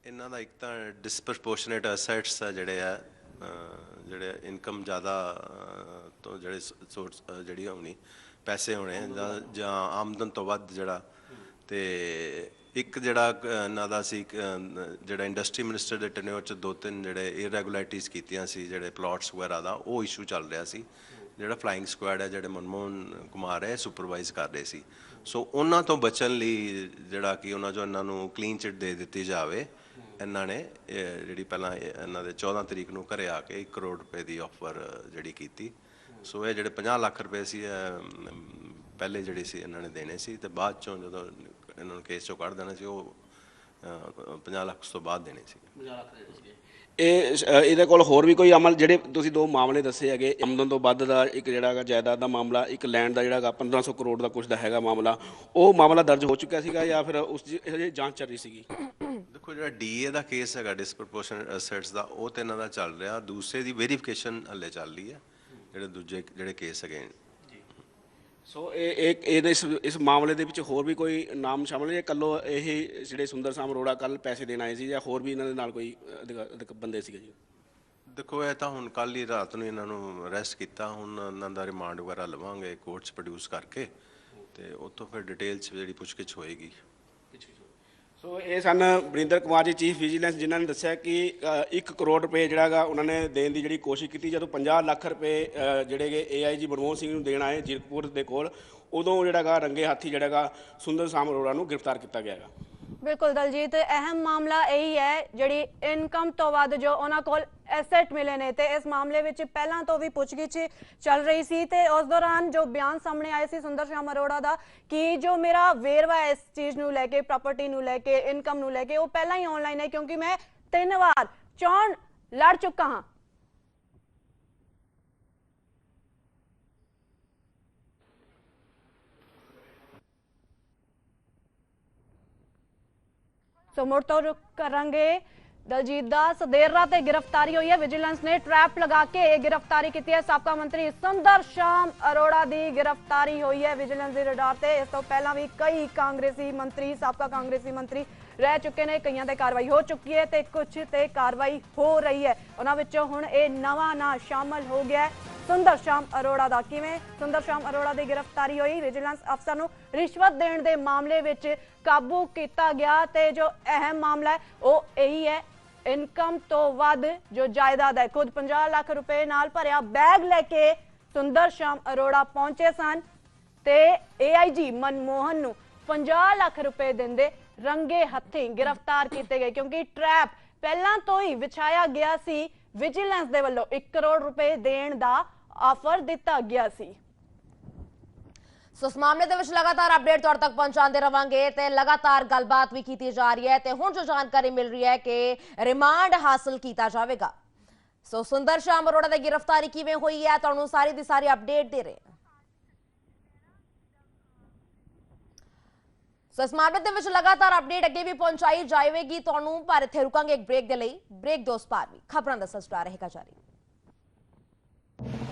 ਇਹਨਾਂ ਦਾ ਇੱਕ ਤਾਂ ਡਿਸਪਰਪੋਰਸ਼ਨੇਟ ਅਸੈਟਸ ਆ ਜਿਹੜੇ ਆ ਜਿਹੜੇ ਇਨਕਮ ਜ਼ਿਆਦਾ ਤੋਂ ਜਿਹੜੇ ਸੋਰਸ ਜਿਹੜੀ ਹੋਣੀ ਪੈਸੇ ਹੋਣੇ ਜਾਂ ਆਮਦਨ ਤੋਂ ਵੱਧ ਜਿਹੜਾ। ਤੇ ਇੱਕ ਜਿਹੜਾ ਇਹਨਾਂ ਦਾ ਸੀ ਜਿਹੜਾ ਇੰਡਸਟਰੀ ਮਿਨਿਸਟਰ ਦੇ ਟੈਨਿਓਰ 'ਚ 2-3 ਜਿਹੜੇ ਇਰੈਗੂਲੈਰਿਟੀਜ਼ ਕੀਤੀਆਂ ਸੀ ਜਿਹੜੇ ਪਲਾਟਸ ਵਗੈਰਾ ਦਾ, ਉਹ ਇਸ਼ੂ ਚੱਲ ਰਿਹਾ ਸੀ। ਜਿਹੜਾ ਫਲਾਈਂਗ ਸਕੁਐਡ ਹੈ ਜਿਹੜੇ ਮਨਮੋਹਨ ਕੁਮਾਰ ਹੈ ਸੁਪਰਵਾਈਜ਼ ਕਰ ਰਹੇ ਸੀ। ਸੋ ਉਹਨਾਂ ਤੋਂ ਬਚਣ ਲਈ ਜਿਹੜਾ ਕਿ ਉਹਨਾਂ 'ਚੋਂ ਇਹਨਾਂ ਨੂੰ ਕਲੀਨ ਚਿਟ ਦੇ ਦਿੱਤੀ ਜਾਵੇ, ਇਹਨਾਂ ਨੇ ਜਿਹੜੀ ਪਹਿਲਾਂ ਇਹਨਾਂ ਦੇ 14 ਤਰੀਕ ਨੂੰ ਘਰੇ ਆ ਕੇ 1 ਕਰੋੜ ਰੁਪਏ ਦੀ ਆਫਰ ਜਿਹੜੀ ਕੀਤੀ। ਸੋ ਇਹ ਜਿਹੜੇ 50 ਲੱਖ ਰੁਪਏ ਸੀ ਪਹਿਲੇ ਜਿਹੜੇ ਸੀ ਇਹਨਾਂ ਨੇ ਦੇਣੇ ਸੀ ਤੇ ਬਾਅਦ ਚੋਂ ਜਦੋਂ ਇਹਨਾਂ ਨੂੰ ਕੇਸ ਚੋਂ ਕੱਢ ਦੇਣਾ ਸੀ ਉਹ 50 ਲੱਖ ਤੋਂ ਬਾਅਦ ਦੇਣੇ ਸੀ। 50 ਲੱਖ ਦੇਣੇ ਸੀਗੇ। ਇਹਦੇ ਕੋਲ ਹੋਰ ਵੀ ਕੋਈ ਅਮਲ ਜਿਹੜੇ ਤੁਸੀਂ 2 ਮਾਮਲੇ ਦੱਸੇ ਹੈਗੇ, ਆਮਦਨ ਤੋਂ ਵੱਧ ਦਾ ਇੱਕ ਜਿਹੜਾ ਹੈਗਾ ਜਾਇਦਾਦ ਦਾ ਮਾਮਲਾ, ਇੱਕ ਲੈਂਡ ਦਾ ਜਿਹੜਾ ਹੈਗਾ 1500 ਕਰੋੜ ਦਾ ਕੁਝ ਦਾ ਹੈਗਾ ਮਾਮਲਾ, ਉਹ ਮਾਮਲਾ ਦਰਜ ਹੋ ਚੁੱਕਿਆ ਸੀਗਾ ਜਾਂ ਫਿਰ ਉਸ ਦੀ ਹਜੇ ਜਾਂਚ ਚੱਲ ਰਹੀ ਸੀਗੀ? ਦੇਖੋ ਜਿਹੜਾ DA ਦਾ ਕੇਸ ਹੈਗਾ ਡਿਸਪਰਪੋਰਸ਼ਨੇਟ ਅਸੈਟਸ ਦਾ, ਉਹ ਤੇ ਇਹਨਾਂ ਦਾ ਚੱਲ ਰਿਹਾ। ਦੂਸਰੇ ਦੀ ਵੈਰੀਫਿਕੇਸ਼ਨ ਹਲੇ ਚੱਲ ਰਹੀ ਹੈ, ਜਿਹੜੇ ਦੂਜੇ ਜਿਹੜੇ ਕੇਸ ਹੈਗੇ। ਸੋ ਇਸ ਮਾਮਲੇ ਦੇ ਵਿੱਚ ਹੋਰ ਵੀ ਕੋਈ ਨਾਮ ਸ਼ਾਮਲ ਹੈ? ਇਕੱਲੋ ਇਹ ਜਿਹੜੇ ਸੁੰਦਰ ਸ਼ਾਮ ਅਰੋੜਾ ਕੱਲ ਪੈਸੇ ਦੇਣ ਆਏ ਸੀ ਜਾਂ ਹੋਰ ਵੀ ਇਹਨਾਂ ਦੇ ਨਾਲ ਕੋਈ ਬੰਦੇ ਸੀਗੇ ਜੀ? ਦੇਖੋ ਇਹ ਤਾਂ ਹੁਣ ਕੱਲ ਹੀ ਰਾਤ ਨੂੰ ਇਹਨਾਂ ਨੂੰ ਅਰੈਸਟ ਕੀਤਾ, ਹੁਣ ਇਹਨਾਂ ਦਾ ਰਿਮਾਂਡ ਵਗੈਰਾ ਲਵਾਂਗੇ ਕੋਰਟ 'ਚ ਪ੍ਰੋਡਿਊਸ ਕਰਕੇ ਤੇ ਉੱਥੋਂ ਫਿਰ ਡਿਟੇਲ 'ਚ ਜਿਹੜੀ ਪੁੱਛਗਿੱਛ ਹੋਏਗੀ। ਸੋ ਇਹ ਸਨ ਵਰਿੰਦਰ ਕੁਮਾਰ ਜੀ, ਚੀਫ ਵਿਜੀਲੈਂਸ, ਜਿਨ੍ਹਾਂ ਨੇ ਦੱਸਿਆ ਕਿ 1 ਕਰੋੜ ਰੁਪਏ ਜਿਹੜਾ ਹੈਗਾ ਉਹਨਾਂ ਨੇ ਦੇਣ ਦੀ ਜਿਹੜੀ ਕੋਸ਼ਿਸ਼ ਕੀਤੀ। ਜਦੋਂ 50 ਲੱਖ ਰੁਪਏ ਜਿਹੜੇ ਕਿ AIG ਮਨਮੋਹਨ ਸਿੰਘ ਨੂੰ ਦੇਣ ਆਏ ਜੀਰਕਪੁਰ ਦੇ ਕੋਲ, ਉਦੋਂ ਜਿਹੜਾ ਹੈਗਾ ਰੰਗੇ ਹੱਥੀ ਜਿਹੜਾ ਹੈਗਾ ਸੁੰਦਰ ਸ਼ਾਮ ਅਰੋੜਾ ਨੂੰ ਗ੍ਰਿਫਤਾਰ ਕੀਤਾ ਗਿਆ ਹੈਗਾ। ਬਿਲਕੁਲ ਦਲਜੀਤ, ਅਹਿਮ ਮਾਮਲਾ ਇਹੀ ਹੈ ਜਿਹੜੀ ਇਨਕਮ ਤੋਂ ਵੱਧ ਜੋ ਉਹਨਾਂ ਕੋਲ ਐਸੈਟ ਮਿਲੇ ਨੇ ਤੇ ਇਸ ਮਾਮਲੇ ਵਿੱਚ ਪਹਿਲਾਂ ਤੋਂ ਵੀ ਪੁੱਛਗਿੱਛ ਚੱਲ ਰਹੀ ਸੀ ਤੇ ਉਸ ਦੌਰਾਨ ਜੋ ਬਿਆਨ ਸਾਹਮਣੇ ਆਏ ਸੀ ਸੁੰਦਰ ਸ਼ਾਮ ਅਰੋੜਾ ਦਾ ਕਿ ਜੋ ਮੇਰਾ ਵੇਰਵਾ ਹੈ ਇਸ ਚੀਜ਼ ਨੂੰ ਲੈ ਕੇ, ਪ੍ਰਾਪਰਟੀ ਨੂੰ ਲੈ ਕੇ, ਇਨਕਮ ਨੂੰ ਲੈ ਕੇ, ਉਹ ਪਹਿਲਾਂ ਹੀ ਆਨਲਾਈਨ ਹੈ ਕਿਉਂਕਿ ਮੈਂ 3 ਵਾਰ ਚੋਣ ਲੜ ਚੁੱਕਾ ਹਾਂ। ਸੋ ਮੁੜ ਤੋਂ ਰੁਕ ਕਰਾਂਗੇ ਦਲਜੀਤ ਦਾ। ਦੇਰ ਰਾਤ गिरफ्तारी हुई है, विजिलेंस ने ट्रैप लगा के गिरफ्तारी की है। साबका मंत्री सुंदर शाम अरोड़ा की गिरफ्तारी हुई है विजिलेंस के रडार से। इस तो पहला भी कई कांग्रेसी मंत्री, साबका कांग्रेसी मंत्री ਰਹਿ ਚੁੱਕੇ ਨੇ, ਕਈਆਂ ਤੇ ਕਾਰਵਾਈ ਹੋ ਚੁੱਕੀ ਹੈ ਤੇ ਕੁਝ ਤੇ ਕਾਰਵਾਈ ਹੋ ਰਹੀ ਹੈ। ਉਹਨਾਂ ਵਿੱਚੋਂ ਹੁਣ ਇਹ ਨਵਾਂ ਨਾਂ ਸ਼ਾਮਲ ਹੋ ਗਿਆ ਸੁੰਦਰ ਸ਼ਾਮ ਅਰੋੜਾ ਦਾ। ਕਿਵੇਂ ਸੁੰਦਰ ਸ਼ਾਮ ਅਰੋੜਾ ਦੀ ਗ੍ਰਿਫਤਾਰੀ ਹੋਈ? ਵਿਜੀਲੈਂਸ ਅਫਸਰ ਨੂੰ ਰਿਸ਼ਵਤ ਦੇਣ ਦੇ ਮਾਮਲੇ ਵਿੱਚ ਕਾਬੂ ਕੀਤਾ ਗਿਆ ਤੇ ਜੋ ਅਹਿਮ ਮਾਮਲਾ ਹੈ ਉਹ ਇਹੀ ਹੈ, ਇਨਕਮ ਤੋਂ ਵੱਧ ਜੋ ਜਾਇਦਾਦ ਹੈ। खुद 50 ਲੱਖ रुपए नाल भरिया बैग लेके सुंदर श्याम अरोड़ा पहुंचे सन ते AIG मनमोहन नूं 50 ਲੱਖ रुपए देंदे रंगे हत्थीं गिरफ्तार किए गए, क्योंकि ट्रैप पहलां तो ही विछाया गया सी। विजिलेंस दे वल्लों 1 करोड़ रुपए देण दा ऑफर दिता गया सी। सो इस मामले ਦੇ ਵਿੱਚ ਲਗਾਤਾਰ ਅਪਡੇਟ ਤੁਹਾਡੇ ਤੱਕ ਪਹੁੰਚਾਉਂਦੇ ਰਵਾਂਗੇ ਤੇ ਲਗਾਤਾਰ ਗੱਲਬਾਤ ਵੀ ਕੀਤੀ ਜਾ ਰਹੀ ਹੈ ਤੇ ਹੁਣ ਜੋ ਜਾਣਕਾਰੀ ਮਿਲ ਰਹੀ ਹੈ ਕਿ ਰਿਮਾਂਡ ਹਾਸਲ ਕੀਤਾ ਜਾਵੇਗਾ। ਸੋ ਸੁੰਦਰ ਸ਼ਾਮ ਅਰੋੜਾ ਦੀ ਗ੍ਰਿਫਤਾਰੀ ਕਿਵੇਂ ਹੋਈ ਹੈ ਤੁਹਾਨੂੰ ਸਾਰੀ ਦੀ ਸਾਰੀ ਅਪਡੇਟ ਦੇ ਰਹੇ ਹਾਂ। ਸੋ ਇਸ ਮਾਮਲੇ ਦੇ ਵਿੱਚ ਲਗਾਤਾਰ ਅਪਡੇਟ ਅੱਗੇ ਵੀ ਪਹੁੰਚਾਈ ਜਾਵੇਗੀ ਤੁਹਾਨੂੰ, ਪਰ ਇੱਥੇ ਰੁਕਾਂਗੇ ਇੱਕ ਬ੍ਰੇਕ ਦੇ ਲਈ। ਬ੍ਰੇਕ ਦੋਸਤ ਪਾਰ ਵੀ ਖਬਰਾਂ ਦਾ ਸਿਲਸਿਲਾ ਰਹੇਗਾ ਜਾਰੀ।